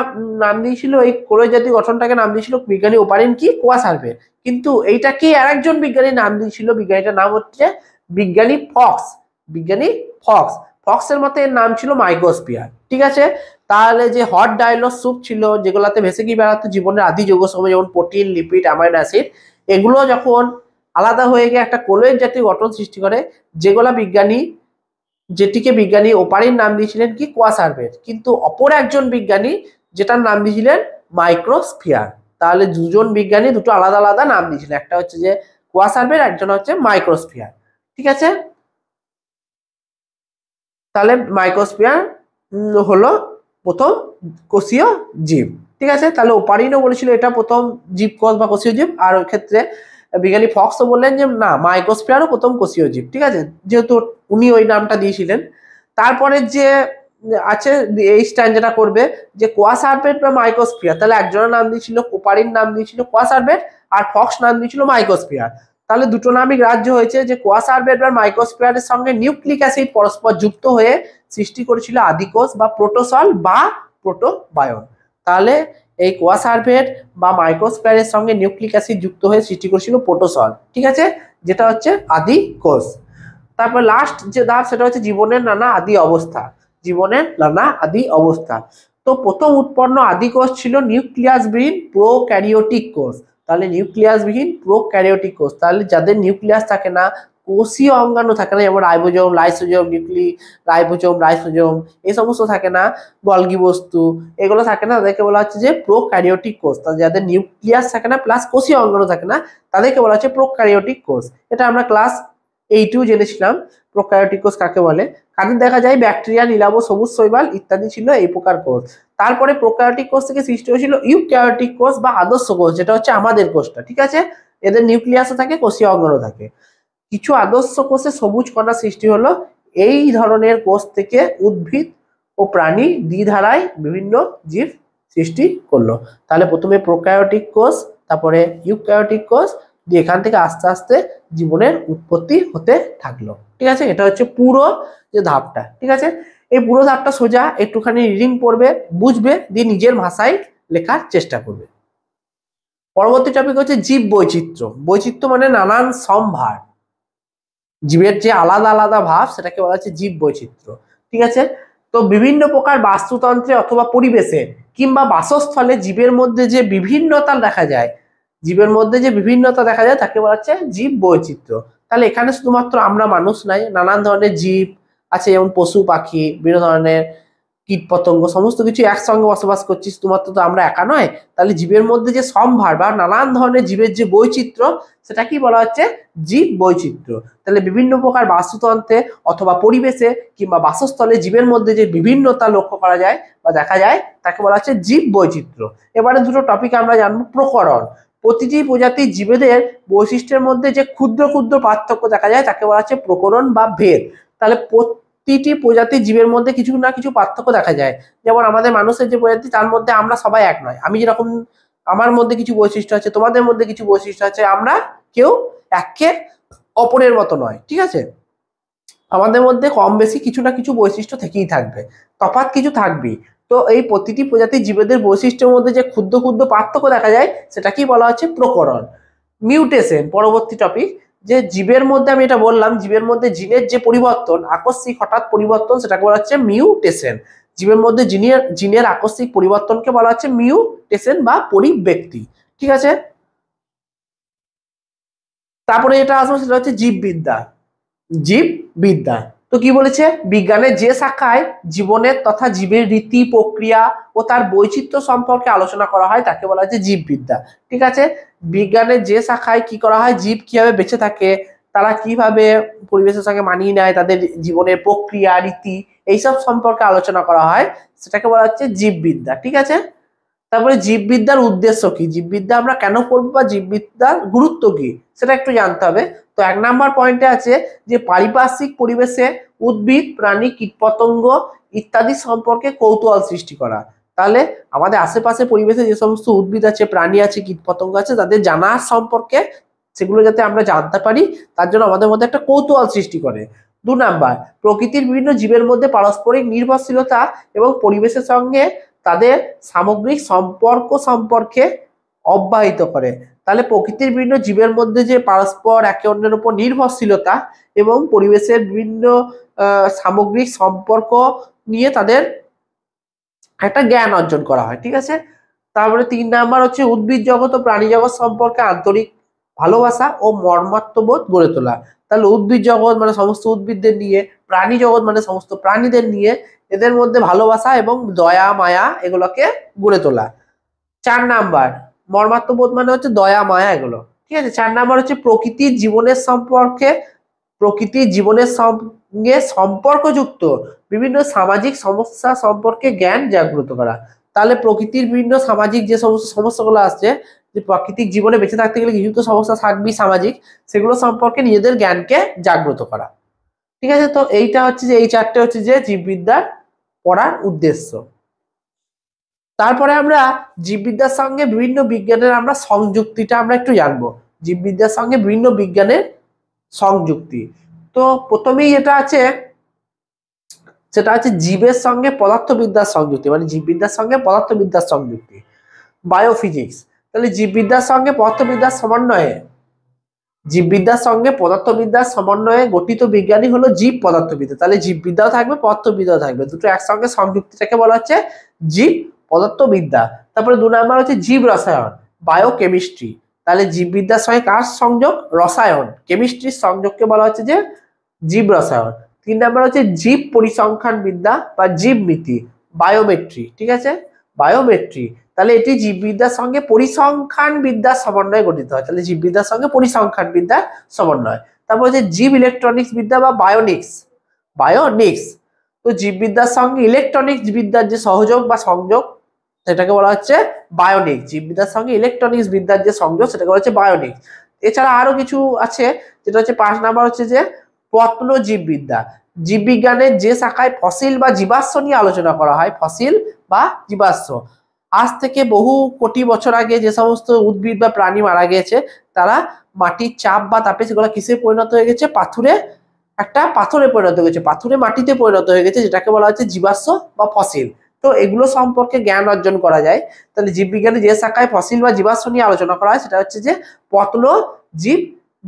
নাম দিয়েছিল এই ক্লোরাইড জাতীয় গঠনটাকে নাম দিয়েছিল বিজ্ঞানী ওপারিন কি, কোয়া সার্ভে। কিন্তু এইটাকে আরেকজন বিজ্ঞানী নাম দিয়েছিল, বিজ্ঞানীটার নাম হচ্ছে বিজ্ঞানী ফক্স। বিজ্ঞানী ফক্স, ফক্সের মতে এর নাম ছিল মাইক্রোস্ফিয়ার। ঠিক আছে, তাহলে যে হট ডাইলস স্যুপ ছিল, যেগুলাতে ভেসে গিয়ে বেড়াতো জীবনের আদি যৌগ সমূহ, যেমন প্রোটিন, লিপিড, অ্যামাইনো অ্যাসিড, এগুলো যখন আলাদা হয়ে গিয়ে একটা ক্লোরাইড জাতীয় গঠন সৃষ্টি করে, যেটিকে বিজ্ঞানী ওপারিন নাম দিয়েছিলেন কি, কোয়া সার্ভেট। কিন্তু অপর একজন বিজ্ঞানী যেটার নাম দিয়েছিলেন মাইক্রোস্ফিয়ার। তাহলে দুজন বিজ্ঞানী দুটো আলাদা আলাদা নাম দিয়েছিলেন, একটা হচ্ছে যে কোয়া সার্ভেট, একজন হচ্ছে মাইক্রোস্ফিয়ার। ঠিক আছে, তাহলে মাইক্রোস্ফিয়ার হলো প্রথম কোষীয় জীব। ঠিক আছে, তাহলে ওপারিনও বলেছিল এটা প্রথম জীবকোষ বা কোষীয় জীব, আর ওই ক্ষেত্রে বিজ্ঞানী ফক্সও বললেন যে না, মাইক্রোস্ফিয়ারও প্রথম কোষীয় জীব। ঠিক আছে, যেহেতু উনি ওই নামটা দিয়েছিলেন। তারপরে যে আছে এই স্ট্যান্ড যেটা করবে যে কোয়া সার্ভেট বা মাইক্রোস্ফিয়ার, তাহলে একজনের নাম দিয়েছিল ওপারিন, নাম দিয়েছিল কোয়া সার্ভেট, আর ফক্স নাম দিয়েছিল মাইক্রোস্ফিয়ার। তাহলে দুটো নামই গ্রাহ্য হয়েছে, যে কোয়া সার্ভেট বা মাইক্রোস্ফিয়ারের সঙ্গে নিউক্লিক অ্যাসিড পরস্পর যুক্ত হয়ে সৃষ্টি করেছিল আদিকোষ বা প্রোটোসল বা প্রোটোবায়ন। তাহলে এই কোয়া সার্ভেট বা মাইক্রোস্ফিয়ারের সঙ্গে নিউক্লিক অ্যাসিড যুক্ত হয়ে সৃষ্টি করেছিল প্রোটোসল। ঠিক আছে, যেটা হচ্ছে আদি কোষ। তারপর লাস্ট যে ধাপ সেটা হচ্ছে জীবনের নানা আদি অবস্থা। জীবনের নানা আদি অবস্থা, তো প্রথম উৎপন্ন আদি কোষ ছিল নিউক্লিয়াসবিহীন প্রোক্যারিওটিক কোষ। তাহলে নিউক্লিয়াসবিহীন প্রোক্যারিওটিক কোষ, তাহলে যাদের নিউক্লিয়াস থাকে না, কোষীয় অঙ্গাণু থাকে না, যেমন রাইবোজোম, লাইসোজোম, রাইবোজোম, লাইসোজোম, এই সমস্ত থাকে না, গলগি বস্তু, এগুলো থাকে না, তাদেরকে বলা হচ্ছে যে প্রোক্যারিওটিক কোষ। তাহলে যাদের নিউক্লিয়াস থাকে না প্লাস কোষীয় অঙ্গাণু থাকে না, তাদেরকে বলা হচ্ছে প্রোক্যারিওটিক কোষ। এটা আমরা ক্লাস 8 জেনেছিলাম প্রোক্যারিওটিক কোষ কাকে বলে। কাদের দেখা যায়, ব্যাকটেরিয়া, নীলাভ, সবুজ শৈবাল ইত্যাদি ছিল এই প্রকার কোষ। তারপরে প্রোক্যারিওটিক কোষ থেকে সৃষ্টি হয়েছিল ইউক্যারিওটিক কোষ বা আদর্শ কোষ, যেটা হচ্ছে আমাদের কোষটা। ঠিক আছে, এদের নিউক্লিয়াসও থাকে, কোষীয় অঙ্গাণু থাকে। কিছু আদর্শ কোষে সবুজ কণা সৃষ্টি হলো। এই ধরনের কোষ থেকে উদ্ভিদ ও প্রাণী দ্বিধারায় বিভিন্ন জীব সৃষ্টি করলো। তাহলে প্রথমে প্রোক্যারিওটিক কোষ, তারপরে ইউক্যারিওটিক কোষ, দিয়ে এখান থেকে আস্তে আস্তে জীবনের উৎপত্তি হতে থাকলো। ঠিক আছে, এটা হচ্ছে পুরো যে ধাপটা। ঠিক আছে, এই পুরো ধাপটা সোজা, একটুখানি রিডিং পড়বে, বুঝবে, দিয়ে নিজের ভাষায় লেখার চেষ্টা করবে। পরবর্তী টপিক হচ্ছে জীব বৈচিত্র্য। বৈচিত্র্য মানে নানান সম্ভার, জীবের যে আলাদা আলাদা ভাব, সেটাকে বলা হচ্ছে জীব বৈচিত্র্য। ঠিক আছে, তো বিভিন্ন প্রকার বাস্তুতন্ত্রে অথবা পরিবেশে কিংবা বাসস্থলে জীবের মধ্যে যে বিভিন্নতা দেখা যায়, জীবের মধ্যে যে বিভিন্নতা দেখা যায় তাকে বলা হচ্ছে জীব বৈচিত্র্য। তাহলে এখানে শুধুমাত্র আমরা মানুষ নাই, নানান ধরনের জীব আছে, যেমন পশু পাখি, বিভিন্ন ধরনের কীট পতঙ্গ, সমস্ত কিছু একসঙ্গে বসবাস করছি, শুধুমাত্র তো আমরা একা নয়। তাহলে জীবের মধ্যে যে সম্ভার বা নানান ধরনের জীবের যে বৈচিত্র্য, সেটা কি বলা হচ্ছে, জীব বৈচিত্র্য। তাহলে বিভিন্ন প্রকার বাস্তুতন্ত্রে অথবা পরিবেশে কিংবা বাসস্থলে জীবের মধ্যে যে বিভিন্নতা লক্ষ্য করা যায় বা দেখা যায়, তাকে বলা হচ্ছে জীব বৈচিত্র্য। এবারে দুটো টপিক আমরা জানবো। প্রকরণ, প্রতিটি প্রজাতির জীবেদের বৈশিষ্ট্যের মধ্যে যে ক্ষুদ্র ক্ষুদ্র পার্থক্য দেখা যায় তাকে বলা হচ্ছে প্রকরণ বা ভেদ। তাহলে প্রতিটি প্রজাতির জীবের মধ্যে কিছু না কিছু পার্থক্য দেখা যায়। যেমন আমাদের মানুষের যে প্রজাতি, তার মধ্যে আমরা সবাই এক নয়। আমি যেরকম, আমার মধ্যে কিছু বৈশিষ্ট্য আছে, তোমাদের মধ্যে কিছু বৈশিষ্ট্য আছে, আমরা কেউ একে অপরের মতো নয়। ঠিক আছে, আমাদের মধ্যে কম বেশি কিছু না কিছু বৈশিষ্ট্য থেকেই থাকবে, তফাৎ কিছু থাকবেই। তো এই প্রতিটি প্রজাতির জীবেদের বৈশিষ্ট্যের মধ্যে যে ক্ষুদ্র ক্ষুদ্র পার্থক্য দেখা যায়, সেটাকেই বলা হচ্ছে প্রকরণ। মিউটেশন, পরবর্তী টপিক, যে জীবের মধ্যে, আমি এটা বললাম, জীবের মধ্যে জিনের যে পরিবর্তন, আকস্মিক হঠাৎ পরিবর্তন, সেটাকে বলা হচ্ছে মিউটেশন। জীবের মধ্যে জিনের আকস্মিক পরিবর্তনকে বলা হচ্ছে মিউটেশন বা পরিব্যক্তি। ঠিক আছে, তারপরে এটা আসবে, সেটা হচ্ছে জীববিদ্যা। জীববিদ্যা, তো কি বলেছে, বিজ্ঞানের যে শাখায় জীবনের তথা জীবের রীতি প্রক্রিয়া ও তার বৈচিত্র্য সম্পর্কে আলোচনা করা হয় তাকে বলা হচ্ছে জীববিদ্যা। ঠিক আছে, বিজ্ঞানের যে শাখায় কি করা হয়, জীব কিভাবে বেঁচে থাকে, তারা কিভাবে পরিবেশের সঙ্গে মানিয়ে নেয়, তাদের জীবনের প্রক্রিয়া রীতি এইসব সম্পর্কে আলোচনা করা হয়, সেটাকে বলা হচ্ছে জীববিদ্যা। ঠিক আছে, তারপরে জীববিদ্যার উদ্দেশ্য কি, জীববিদ্যা আমরা কেন পড়বো বা জীববিদ্যার গুরুত্ব কি সেটা একটু জানতে হবে। তো 1 নম্বর পয়েন্টে আছে যে পারিপার্শ্বিক পরিবেশে উদ্ভিদ প্রাণী কীটপতঙ্গ ইত্যাদি সম্পর্কে কৌতূহল সৃষ্টি করা। তাহলে আমাদের আশেপাশে পরিবেশে যে সমস্ত উদ্ভিদ আছে, প্রাণী আছে, কীটপতঙ্গ আছে, তাদের জানার সম্পর্কে, সেগুলো যাতে আমরা জানতে পারি তার জন্য আমাদের মধ্যে একটা কৌতূহল সৃষ্টি করে। 2 নম্বর, প্রকৃতির বিভিন্ন জীবের মধ্যে পারস্পরিক নির্ভরশীলতা এবং পরিবেশের সঙ্গে তাদের সামগ্রিক সম্পর্ক সম্পর্কে অব্যাহত করে। তাহলে প্রকৃতির বিভিন্ন জীবের মধ্যে যে পারস্পর একে অন্যের উপর নির্ভরশীলতা এবং পরিবেশের বিভিন্ন সামগ্রিক সম্পর্ক নিয়ে তাদের একটা জ্ঞান অর্জন করা হয়। ঠিক আছে, তারপরে 3 নম্বর হচ্ছে উদ্ভিদ জগৎ ও প্রাণী জগৎ সম্পর্কে আন্তরিক ভালোবাসা ও মর্মাত্মবোধ গড়ে তোলা। তাহলে উদ্ভিদ জগৎ মানে সমস্ত উদ্ভিদদের নিয়ে, প্রাণী জগৎ মানে সমস্ত প্রাণীদের নিয়ে, এদের মধ্যে ভালোবাসা এবং দয়া মায়া এগুলোকে গড়ে তোলা। 4 নম্বর, মর্মাত্মবোধ মানে হচ্ছে দয়া মায়া এগুলো। ঠিক আছে, 4 নম্বর হচ্ছে প্রকৃতির জীবনের সম্পর্কে, প্রকৃতির জীবনের সঙ্গে সম্পর্কযুক্ত বিভিন্ন সামাজিক সমস্যা সম্পর্কে জ্ঞান জাগ্রত করা। তাহলে প্রকৃতির বিভিন্ন সামাজিক যে সমস্ত সমস্যাগুলো আসছে, যে প্রাকৃতিক জীবনে বেঁচে থাকতে গেলে কিছু তো সমস্যা থাকবেই সামাজিক, সেগুলো সম্পর্কে নিজেদের জ্ঞানকে জাগ্রত করা। ঠিক আছে, তো এইটা হচ্ছে যে এই 4টে হচ্ছে যে জীববিদ্যার পড়ার উদ্দেশ্য। তারপরে আমরা জীববিদ্যার সঙ্গে বিভিন্ন বিজ্ঞানের আমরা সংযুক্তিটা আমরা একটু জানবো, জীববিদ্যার সঙ্গে বিভিন্ন বিজ্ঞানের সংযুক্তি। তো প্রথমেই যেটা আছে সেটা হচ্ছে জীবের সঙ্গে পদার্থবিদ্যার সংযুক্তি, মানে জীববিদ্যার সঙ্গে পদার্থবিদ্যার সংযুক্তি, বায়োফিজিক্স। তাহলে জীববিদ্যার সঙ্গে পদার্থবিদ্যার সমন্বয়ে, জীববিদ্যার সঙ্গে পদার্থবিদ্যার সমন্বয়ে গঠিত বিজ্ঞানী হলো জীব পদার্থবিদ্যা। তাহলে জীববিদ্যাও থাকবে পদার্থবিদ্যাও থাকবে, দুটো একসঙ্গে সংযুক্তিটাকে বলা হচ্ছে জীব পদার্থবিদ্যা। তারপরে 2 নম্বর হচ্ছে জীব রসায়ন, বায়োকেমিস্ট্রি। তাহলে জীববিদ্যার সঙ্গে কার সংযোগ, রসায়ন, কেমিস্ট্রির সংযোগকে বলা হচ্ছে যে জীব রসায়ন। 3 নম্বর হচ্ছে জীব পরিসংখ্যান বিদ্যা বা জীবমিতি, বায়োমেট্রি। ঠিক আছে, বায়োমেট্রি। তাহলে এটি জীববিদ্যার সঙ্গে পরিসংখ্যান বিদ্যার সমন্বয়ে গঠিত হয়। তাহলে জীববিদ্যার সঙ্গে পরিসংখ্যান বিদ্যার সমন্বয়। তারপর হচ্ছে জীব ইলেকট্রনিক্স বিদ্যা বা বায়োনিক্স, বায়োনিক্স। তো জীববিদ্যার সঙ্গে ইলেকট্রনিক্স বিদ্যার যে সহযোগ বা সংযোগ সেটাকে বলা হচ্ছে বায়োনিক্স। জীববিদ্যার সঙ্গে ইলেকট্রনিক্স বিদ্যার যে সংযোগ সেটাকে বলা হচ্ছে বায়োনিক্স। এছাড়া আরো কিছু আছে, যেটা হচ্ছে 5 নম্বর হচ্ছে যে প্রত্ন জীববিদ্যা। জীববিজ্ঞানের যে শাখায় ফসিল বা জীবাশ্ম নিয়ে আলোচনা করা হয়, ফসিল বা জীবাশ্ম। আজ থেকে বহু কোটি বছর আগে যে সমস্ত উদ্ভিদ বা প্রাণী মারা গিয়েছে, তারা মাটির চাপ বা তাপে সেগুলো কিসে পরিণত হয়ে গেছে, পাথুরে, একটা পাথরে পরিণত হয়ে গেছে, পাথুরে মাটিতে পরিণত হয়ে গেছে, যেটাকে বলা হচ্ছে জীবাশ্ম বা ফসিল। তো এগুলো সম্পর্কে জ্ঞান অর্জন করা যায়। তাহলে জীববিজ্ঞানে যে শাখায় ফসিল বা জীবাশ্ম নিয়ে আলোচনা করা হয় সেটা হচ্ছে যে প্রত্ন জীব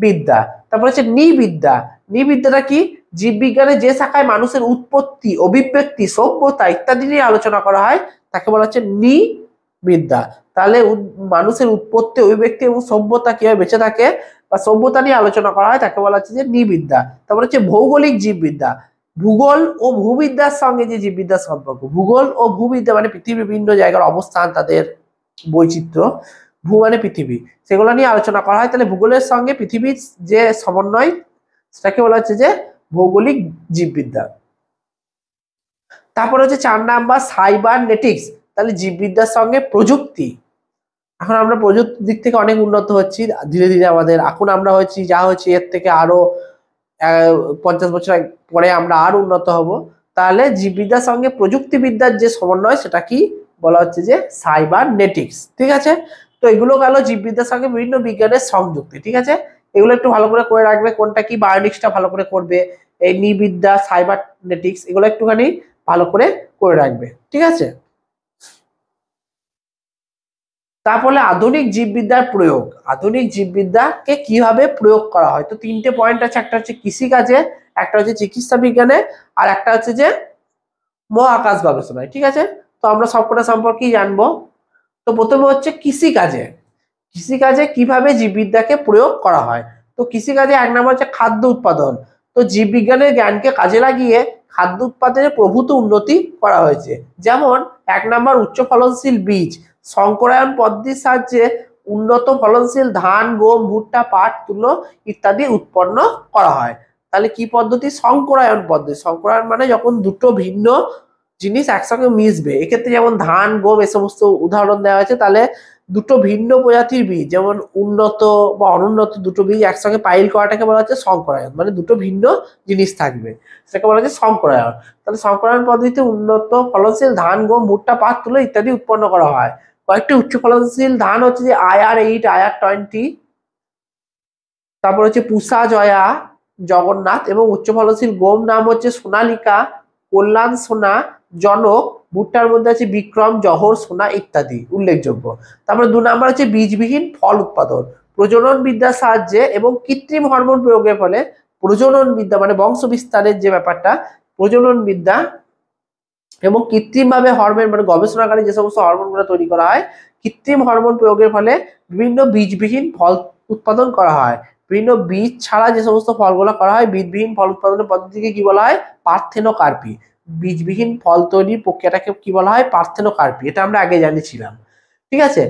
বিদ্যা। তারপর হচ্ছে নৃবিদ্যা। নৃবিদ্যাটা কি, জীববিজ্ঞানে যে শাখায় মানুষের উৎপত্তি, অভিব্যক্তি, সভ্যতা ইত্যাদি নিয়ে আলোচনা করা হয় তাকে বলা হচ্ছে নৃবিদ্যা। তাহলে মানুষের উৎপত্তি, অভিব্যক্তি এবং সভ্যতা কিভাবে বেঁচে থাকে বা সভ্যতা নিয়ে আলোচনা করা হয় তাকে বলা হচ্ছে যে নৃবিদ্যা। তারপর হচ্ছে ভৌগোলিক জীববিদ্যা। ভূগোল ও ভূবিদ্যার সঙ্গে যে জীববিদ্যার সম্পর্ক, ভূগোল ও ভূবিদ্যা মানে পৃথিবীর বিভিন্ন জায়গার অবস্থান, তাদের বৈচিত্র্য, ভূ মানে পৃথিবী, সেগুলো নিয়ে আলোচনা করা হয়। তাহলে ভূগোলের সঙ্গে পৃথিবীর যে সমন্বয় সেটাকে বলা হচ্ছে যে ভৌগোলিক জীববিদ্যা। তারপর হচ্ছে 4 নম্বর সাইবারনেটিক্স। তাহলে জীববিদ্যার সঙ্গে প্রযুক্তি। এখন আমরা প্রযুক্তির দিক থেকে অনেক উন্নত হচ্ছি ধীরে ধীরে, আমাদের এখন আমরা হচ্ছি যা হচ্ছে এর থেকে আরো 50 বছর পরে আমরা আরো উন্নত হব। তাহলে জীববিদ্যার সঙ্গে প্রযুক্তিবিদ্যার যে সমন্বয় সেটা কি বলা হচ্ছে যে সাইবারনেটিক্স। ঠিক আছে, তো এগুলো গেল জীববিদ্যার সঙ্গে বিভিন্ন বিজ্ঞানের সংযুক্তি। ঠিক আছে, এগুলো একটু ভালো করে রাখবে, কোনটা কি, বায়োনিক্সটা ভালো করে করবে, এই নৃবিদ্যা, সাইবারনেটিক্স এগুলো একটুখানি ভালো করে রাখবে। ঠিক আছে, তারপরে আধুনিক জীববিদ্যার প্রয়োগ, আধুনিক জীববিদ্যাকে কিভাবে প্রয়োগ করা হয়। তো 3টে পয়েন্ট আছে, একটা হচ্ছে কৃষিকাজে, একটা হচ্ছে চিকিৎসা বিজ্ঞানে, আর একটা হচ্ছে যে মহাকাশ গবেষণায়। ঠিক আছে, তো আমরা সবকটা সম্পর্কেই জানবো। তো প্রথমে হচ্ছে কৃষিকাজে, কৃষিকাজে কিভাবে জীববিদ্যাকে প্রয়োগ করা হয়। তো কৃষিকাজে 1 নম্বর হচ্ছে খাদ্য উৎপাদন, তো জীববিজ্ঞানের জ্ঞানকে কাজে লাগিয়ে খাদ্য উৎপাদনে প্রভূত উন্নতি করা হয়েছে। যেমন 1 নম্বর উচ্চ ফলনশীল বীজ, সংকরায়ন পদ্ধতির সাহায্যে উন্নত ফলনশীল ধান, গম, ভুট্টা, পাট, তুলো ইত্যাদি উৎপন্ন করা হয়। তাহলে কি পদ্ধতি? সংকরায়ন পদ্ধতি। সংকরায়ন মানে যখন দুটো ভিন্ন জিনিস একসঙ্গে মিশবে, এক্ষেত্রে যেমন ধান, গম এ সমস্ত উদাহরণ দেওয়া হয়েছে। তাহলে দুটো ভিন্ন প্রজাতির বীজ, যেমন উন্নত বা অনুন্নত দুটো বীজ একসঙ্গে পাইল করাটাকে বলা হচ্ছে সংকরায়ন, মানে দুটো ভিন্ন জিনিস থাকবে, সেটাকে বলা হচ্ছে সংকরায়ন। তাহলে সংকরায়ন পদ্ধতিতে উন্নত ফলনশীল ধান, গম, ভুট্টা, পাট, তুলো ইত্যাদি উৎপন্ন করা হয়। কয়েকটি উচ্চ ফলনশীল ধান হচ্ছে যে IR8, IR20, তারপর হচ্ছে পুষা, জয়া, জগন্নাথ, এবং উচ্চ ফলনশীল গম নাম হচ্ছে সোনালিকা, কল্যাণ সোনা, জনক। ভুট্টার মধ্যে আছে বিক্রম, জহর, সোনা ইত্যাদি উল্লেখযোগ্য। তারপরে 2 নম্বর হচ্ছে বীজবিহীন ফল উৎপাদন। প্রজনন বিদ্যার সাহায্যে এবং কৃত্রিম হরমোন প্রয়োগের ফলে প্রজনন বিদ্যা মানে বংশ বিস্তারের যে ব্যাপারটা, প্রজনন বিদ্যা এবং কৃত্রিমভাবে হরমোন মানে গবেষণাগারে যে সমস্ত হরমোনগুলো তৈরি করা হয়, কৃত্রিম হরমোন প্রয়োগের ফলে বিভিন্ন বীজবিহীন ফল উৎপাদন করা হয়। বিভিন্ন বীজ ছাড়া যে সমস্ত ফলগুলো করা হয়, বীজবিহীন ফল উৎপাদনের পদ্ধতিকে কি বলা হয়? পার্থেনোকার্পি। বীজবিহীন ফল তৈরির প্রক্রিয়াটাকে কি বলা হয়? পার্থেনোকার্পি। এটা আমরা আগে জানিয়েছিলাম, ঠিক আছে।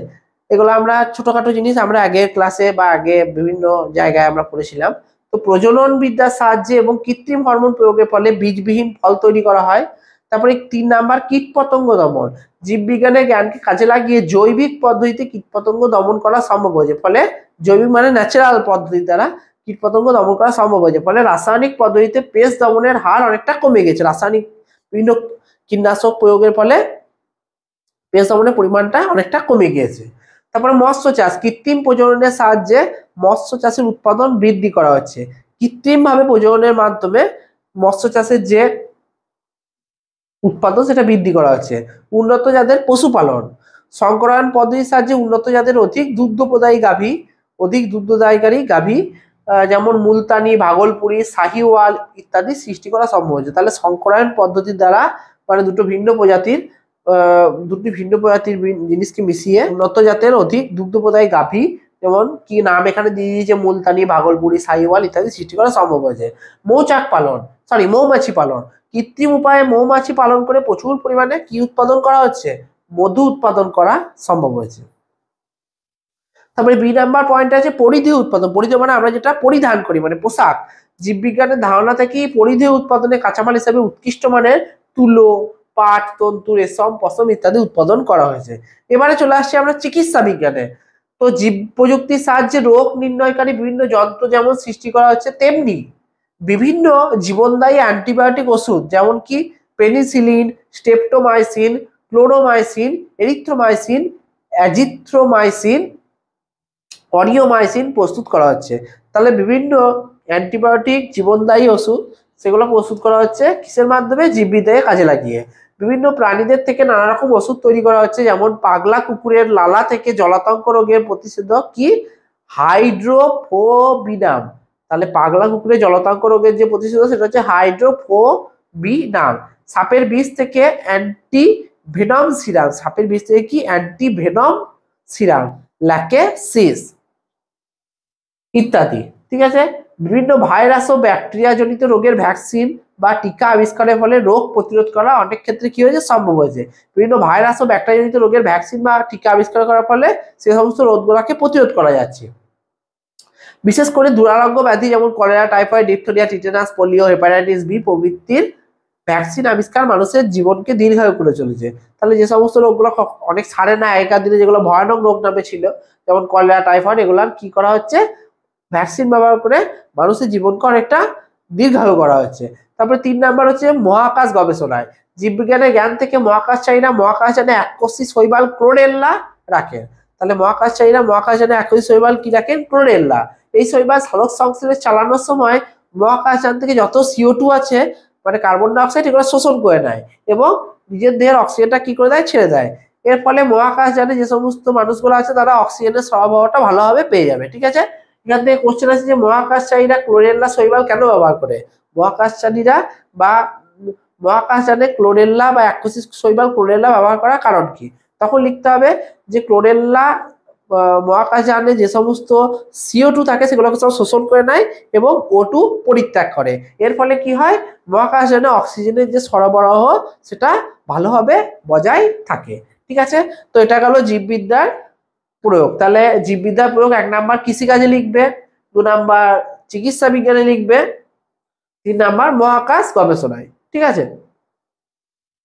এগুলো আমরা ছোটখাটো জিনিস আমরা আগের ক্লাসে বা আগে বিভিন্ন জায়গায় আমরা পড়েছিলাম। তো প্রজনন বিদ্যার সাহায্যে এবং কৃত্রিম হরমোন প্রয়োগের ফলে বীজবিহীন ফল তৈরি করা হয়। তারপরে 3 নাম্বার কীটপতঙ্গ দমন। জীববিজ্ঞানের জ্ঞানকে কাজে লাগিয়ে জৈবিক পদ্ধতিতে কীটপতঙ্গ দমন করা সম্ভব হয়েছে। ফলে জৈবিক মানে ন্যাচারাল পদ্ধতির দ্বারা কীটপতঙ্গ দমন করা সম্ভব হয়েছে। ফলে রাসায়নিক পদ্ধতিতে পেস্ট দমনের হার অনেকটা কমে গেছে। রাসায়নিক বিভিন্ন কীটনাশক প্রয়োগের ফলে পেস্ট দমনের পরিমাণটা অনেকটা কমে গিয়েছে। তারপরে মৎস্য চাষ, কৃত্রিম প্রজননের সাহায্যে মৎস্য চাষের উৎপাদন বৃদ্ধি করা হচ্ছে। কৃত্রিমভাবে প্রজননের মাধ্যমে মৎস্য চাষের যে উৎপাদন সেটা বৃদ্ধি করা হচ্ছে। উন্নত জাতের পশুপালন, সংকরায়ন পদ্ধতির সাহায্যে উন্নত জাতের অধিক দুগ্ধদায়ীকারী গাভী যেমন মুলতানি, ভাগলপুরি, শাহিওয়াল ইত্যাদি সৃষ্টি করা সম্ভব হয়েছে। তাহলে সংকরায়ন পদ্ধতির দ্বারা মানে দুটি ভিন্ন প্রজাতির জিনিসকে মিশিয়ে উন্নত জাতের অধিক দুগ্ধপ্রদায়ী গাভী, যেমন কি নাম এখানে দিয়ে দিয়েছে, মুলতানি, ভাগলপুরি, শাহিওয়াল ইত্যাদি সৃষ্টি করা সম্ভব হয়েছে। মৌমাছি পালন, কৃত্রিম উপায়ে মৌমাছি পালন করে প্রচুর পরিমাণে কি উৎপাদন করা হচ্ছে? মধু উৎপাদন করা সম্ভব হয়েছে। তারপরে বি নাম্বার পয়েন্ট আছে পরিধেয় উৎপাদন। পরিধেয় মানে আমরা যেটা পরিধান করি মানে পোশাক। জীববিজ্ঞানের ধারণা থেকে পরিধেয় উৎপাদনে কাঁচামাল হিসেবে উৎকৃষ্ট মানের তুলো, পাট, তন্তু, রেশম, পশম ইত্যাদি উৎপাদন করা হয়েছে। এবারে চলে আসছে আমরা চিকিৎসা বিজ্ঞানে। তো জীব প্রযুক্তির সাহায্যে রোগ নির্ণয়কারী বিভিন্ন যন্ত্র যেমন সৃষ্টি করা হচ্ছে, তেমনি বিভিন্ন জীবনদায়ী অ্যান্টিবায়োটিক ওষুধ যেমন কি penicillin, streptomycin, chloromycetin, erythromycin, azithromycin, aureomycin প্রস্তুত করা হচ্ছে। তাহলে বিভিন্ন অ্যান্টিবায়োটিক জীবনদায়ী ওষুধ সেগুলো প্রস্তুত করা হচ্ছে কিসের মাধ্যমে? জীববিদ্যাকে কাজে লাগিয়ে। বিভিন্ন প্রাণীদের থেকে নানা রকম ওষুধ তৈরি করা হচ্ছে, যেমন পাগলা কুকুরের লালা থেকে জলাতঙ্ক রোগের প্রতিষেধক কি? হাইড্রোফোবিনাম। তাহলে পাগলা কুকুরের জলাতঙ্ক রোগের যে প্রতিষেধক সেটা হচ্ছে হাইড্রোফোবিনাম। সাপের বিষ থেকে অ্যান্টি ভেনম সিরাম। সাপের বিষ থেকে কি? Anti venom serum. ল্যাকেসিস ইত্যাদি, ঠিক আছে। বিভিন্ন ভাইরাস ও ব্যাকটেরিয়া জনিত রোগের ভ্যাকসিন বা টিকা আবিষ্কারের ফলে রোগ প্রতিরোধ করা অনেক ক্ষেত্রে কি হয়েছে? সম্ভব হয়েছে। বিভিন্ন ভাইরাস ও ব্যাকটেরিয়া জনিত রোগের ভ্যাকসিন বা টিকা আবিষ্কার করার ফলে সে সমস্ত রোগগুলোকে প্রতিরোধ করা যাচ্ছে। বিশেষ করে দুরারোগ্য ব্যাধি যেমন cholera, typhoid, diphtheria, tetanus, polio, hepatitis B প্রভৃতির ভ্যাকসিন আবিষ্কার মানুষের জীবনকে দীর্ঘায়ু করে চলেছে। তাহলে যে সমস্ত রোগগুলো অনেক সারে না, আগেকার দিনে যেগুলো ভয়ানক রোগ নামে ছিল যেমন কলেরা, টাইফয়েড, এগুলো কি করা হচ্ছে? ভ্যাকসিন ব্যবহার করে মানুষের জীবনকে অনেকটা দীর্ঘায়ু করা হচ্ছে। তারপরে 3 নাম্বার হচ্ছে মহাকাশ গবেষণায়। জীববিজ্ঞানের জ্ঞান থেকে মহাকাশচারীরা মহাকাশযানে এককোষী শৈবাল ক্লোরেল্লা রাখেন। তাহলে মহাকাশচারীরা মহাকাশযানে এককোষী শৈবাল কি রাখেন? ক্লোরেল্লা। এই শৈবাল সালোক সংশ্লেষে চালানোর সময় মহাকাশযান থেকে যত CO2 আছে মানে কার্বন ডাইঅক্সাইড, এগুলো শোষণ করে নেয় এবং নিজের দেহের অক্সিজেনটা কি করে দেয়? ছেড়ে দেয়। এর ফলে মহাকাশযানে যে সমস্ত মানুষগুলো আছে তারা অক্সিজেনের সরবরাহটা ভালোভাবে পেয়ে যাবে, ঠিক আছে। এখান থেকে কোশ্চেন আছে যে মহাকাশচারীরা ক্লোরেল্লা শৈবাল কেন ব্যবহার করে? মহাকাশচারীরা বা মহাকাশযানে ক্লোরেল্লা বা এককোষী শৈবাল ক্লোরেল্লা ব্যবহার করার কারণ কি? তখন লিখতে হবে যে ক্লোরেল্লা মহাকাশযানে যে সমস্ত CO2 থাকে সেগুলোকে সব শোষণ করে নেয় এবং O2 পরিত্যাগ করে। এর ফলে কি হয়, মহাকাশযানে অক্সিজেনের যে সরবরাহ সেটা ভালোভাবে বজায় থাকে। ঠিক আছে, তো এটা গেল জীববিদ্যার প্রয়োগ। তাহলে জীববিদ্যার প্রয়োগ 1 নাম্বার কৃষিকাজে লিখবে, 2 নাম্বার চিকিৎসা বিজ্ঞানে লিখবে, 3 নাম্বার মহাকাশ গবেষণায়। ঠিক আছে,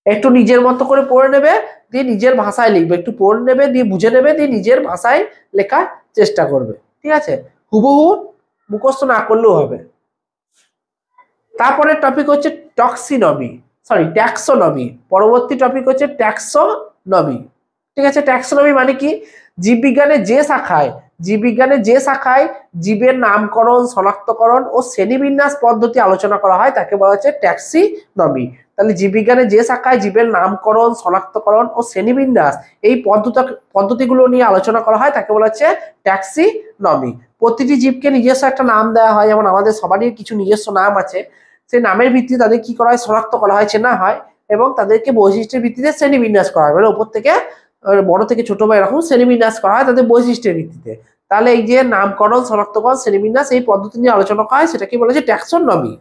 একটু নিজের মতো করে পড়ে নেবে, দিয়ে নিজের ভাষায় লিখবে, একটু পড়ে নেবে, দিয়ে বুঝে নেবে, দিয়ে নিজের ভাষায় লেখার চেষ্টা করবে। ঠিক আছে, হুবহু মুখস্থ না করলেও হবে। তারপরে টপিক হচ্ছে ট্যাক্সোনমি। পরবর্তী টপিক হচ্ছে ট্যাক্সোনমি। ঠিক আছে, ট্যাক্সোনমি মানে কি, জীববিজ্ঞানের যে শাখায় জীবের নামকরণ, শনাক্তকরণ ও শ্রেণীবিন্যাস পদ্ধতি আলোচনা করা হয় তাকে বলা হচ্ছে ট্যাক্সিনমি। তাহলে জীববিজ্ঞানের যে শাখায় জীবের নামকরণ, শনাক্তকরণ ও শ্রেণীবিন্যাস এই পদ্ধতিগুলো নিয়ে আলোচনা করা হয় তাকে বলা হচ্ছে ট্যাক্সিনমি। প্রতিটি জীবকে নিজস্ব একটা নাম দেওয়া হয়, যেমন আমাদের সবারই কিছু নিজস্ব নাম আছে, সেই নামের ভিত্তিতে তাদের কি করা হয়, শনাক্ত করা হয়, চেনা হয় এবং তাদেরকে বৈশিষ্ট্যের ভিত্তিতে শ্রেণীবিন্যাস করা হয়, মানে উপর থেকে বড় থেকে ছোট বা এরকম শ্রেণীবিন্যাস করা হয় তাদের বৈশিষ্ট্যের ভিত্তিতে। তাহলে এই যে নামকরণ, শনাক্তকরণ, শ্রেণীবিন্যাস এই পদ্ধতি নিয়ে আলোচনা করা হয় সেটাকে বলা হচ্ছে ট্যাক্সোনমি।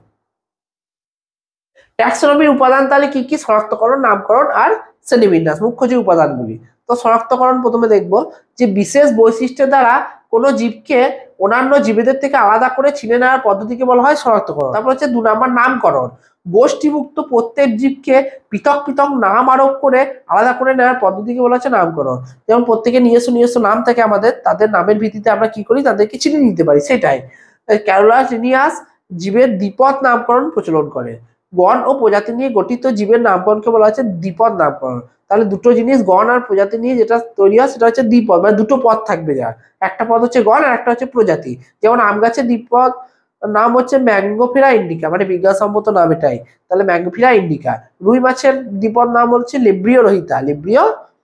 ট্যাক্সোনমির উপাদান তাহলে কি কি, শনাক্তকরণ, নামকরণ আর শ্রেণীবিন্যাস, মুখ্য যে উপাদানগুলি। তো শনাক্তকরণ প্রথমে দেখব, যে বিশেষ বৈশিষ্ট্যের দ্বারা কোনো জীবকে অন্যান্য জীবেদের থেকে আলাদা করে চিনে নেওয়ার পদ্ধতিকে বলা হয় শনাক্তকরণ। তারপর হচ্ছে 2 নাম্বার নামকরণ, গোষ্ঠীভুক্ত প্রত্যেক জীবকে পৃথক পৃথক নাম আরোপ করে আলাদা করে নেওয়ার পদ্ধতিকে বলা হচ্ছে নামকরণ। যেমন প্রত্যেকের নিজস্ব নাম থাকে আমাদের, তাদের নামের ভিত্তিতে আমরা কি করি, তাদেরকে চিনে নিতে পারি, সেটাই। ক্যারোলাস লিনিয়াস জীবের দ্বিপদ নামকরণ প্রচলন করে। গণ ও প্রজাতি নিয়ে গঠিত জীবের নামকরণকে বলা হচ্ছে দ্বিপদ নামকরণ। তাহলে দুটো জিনিস, গণ আর প্রজাতি নিয়ে যেটা তৈরি হয় সেটা হচ্ছে দ্বিপদ, মানে দুটো পদ থাকবে যার, একটা পদ হচ্ছে গণ আর একটা হচ্ছে প্রজাতি। যেমন আম গাছের দ্বিপদ নাম হচ্ছে ম্যাঙ্গোফিরা ইন্ডিকা, মানে বিজ্ঞানসম্মত নাম এটাই, তাহলে ম্যাঙ্গোফিরা ইন্ডিকা। রুই মাছের দ্বিপদ নাম হচ্ছে লিব্রিও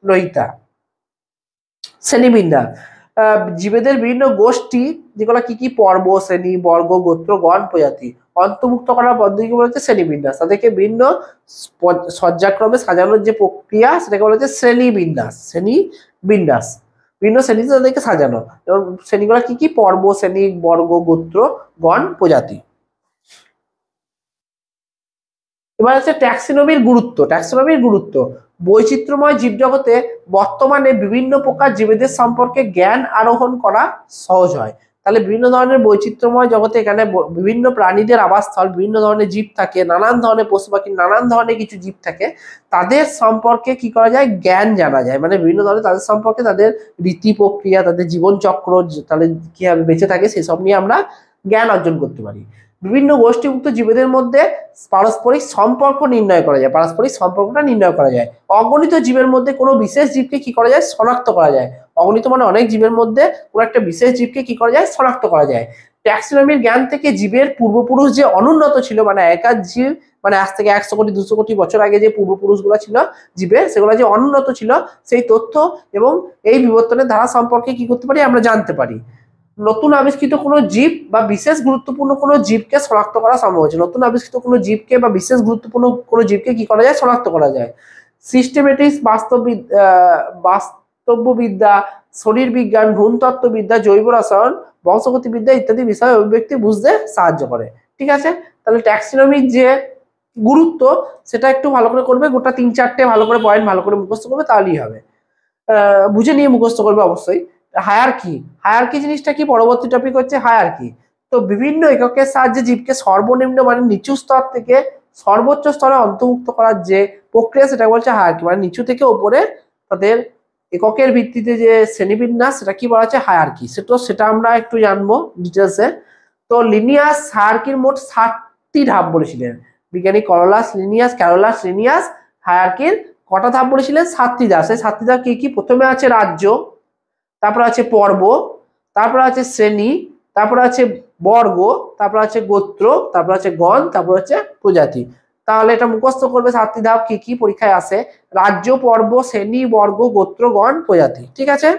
রহিতা। শ্রেণীবিন্যাস, জীবেদের বিভিন্ন গোষ্ঠী, যেগুলো কি কি, পর্ব, শ্রেণী, বর্গ, গোত্র, গণ, প্রজাতি অন্তর্ভুক্ত করার পদ্ধতিকে বলা হচ্ছে শ্রেণীবিন্যাস। তাদেরকে বিভিন্ন সজ্জাক্রমে সাজানোর যে প্রক্রিয়া সেটাকে বলা হচ্ছে শ্রেণীবিন্যাস। বিভিন্ন শ্রেণীতে তাদেরকে সাজানো, যেমন শ্রেণীগুলো কি কি, পর্ব, শ্রেণী, বর্গ, গোত্র, গণ, প্রজাতি। এবার হচ্ছে ট্যাক্সোনমির গুরুত্ব। বৈচিত্র্যময় জীবজগতে বর্তমানে বিভিন্ন প্রকার জীবেদের সম্পর্কে জ্ঞান আরোহণ করা সহজ হয়। তাহলে বিভিন্ন ধরনের বৈচিত্র্যময় জগতে এখানে বিভিন্ন প্রাণীদের আবাসস্থল, বিভিন্ন ধরনের জীব থাকে, নানান ধরনের পশু পাখি, নানান ধরনের কিছু জীব থাকে, তাদের সম্পর্কে কি করা যায়, জ্ঞান জানা যায়, মানে বিভিন্ন ধরনের তাদের সম্পর্কে, তাদের রীতি প্রক্রিয়া, তাদের জীবন চক্র, তাহলে কিভাবে বেঁচে থাকে সেসব নিয়ে আমরা জ্ঞান অর্জন করতে পারি। বিভিন্ন গোষ্ঠীভুক্ত জীবেদের মধ্যে পারস্পরিক সম্পর্কটা নির্ণয় করা যায়। অগণিত জীবের মধ্যে কোনো বিশেষ জীবকে কি করা যায়, শনাক্ত করা যায়। অগণিত মানে অনেক জীবের মধ্যে কোনো একটা বিশেষ জীবকে কি করা যায়, শনাক্ত করা যায়। ট্যাক্সোনমির জ্ঞান থেকে জীবের পূর্বপুরুষ যে অনুন্নত ছিল, মানে একার জীব, মানে আজ থেকে 100 কোটি 200 কোটি বছর আগে যে পূর্বপুরুষগুলো ছিল জীবের, সেগুলো যে অনুন্নত ছিল সেই তথ্য এবং এই বিবর্তনের ধারা সম্পর্কে কি করতে পারি, আমরা জানতে পারি। নতুন আবিষ্কৃত কোনো জীব বা বিশেষ গুরুত্বপূর্ণ কোনো জীবকে শনাক্ত করা সম্ভব হচ্ছে। নতুন আবিষ্কৃত কোনো জীবকে বা বিশেষ গুরুত্বপূর্ণ কোনো জীবকে কি করা যায়, শনাক্ত করা যায়। সিস্টেমেটিক্স, বাস্তববিদ্যা, শরীর বিজ্ঞান, ভ্রূণতত্ত্ববিদ্যা, জৈব রসায়ন, বংশগতিবিদ্যা ইত্যাদি বিষয় অভিব্যক্তি বুঝতে সাহায্য করে। ঠিক আছে, তাহলে ট্যাক্সোনমির যে গুরুত্ব সেটা একটু ভালো করে করবে, গোটা 3-4টে ভালো করে পয়েন্ট ভালো করে মুখস্থ করবে, তাহলেই হবে। বুঝে নিয়ে মুখস্থ করবে অবশ্যই। হায়ারকি জিনিসটা কি, পরবর্তী টপিক হচ্ছে হায়ারকি। তো বিভিন্ন এককের সাহায্যে জীবকে সর্বনিম্ন মানে নিচু স্তর থেকে সর্বোচ্চ স্তরে অন্তর্ভুক্ত করার যে প্রক্রিয়া সেটা বলছে হায়ারকি, মানে নিচু থেকে উপরে তাদের এককের ভিত্তিতে যে শ্রেণীবিন্যাস সেটা কি বলা হচ্ছে হায়ারকি। সেটা আমরা একটু জানবো ডিটেলসে। তো লিনিয়াস হায়ারকির মোট 7টি ধাপ বলেছিলেন বিজ্ঞানী ক্যারোলাস লিনিয়াস। হায়ারকির কটা ধাপ বলেছিলেন, 7টি ধাপ। সেই 7টি ধাপ কি কি, প্রথমে আছে রাজ্য, তারপর আছে পর্ব, তারপর আছে শ্রেণী, তারপর আছে বর্গ, তারপর আছে গোত্র, তারপর আছে গণ, তারপর আছে প্রজাতি। তাহলে এটা মুখস্থ করবে 7টি ধাপ কি কি, পরীক্ষায় আসে, রাজ্য, পর্ব, শ্রেণী, বর্গ, গোত্র, গণ, প্রজাতি। ঠিক আছে,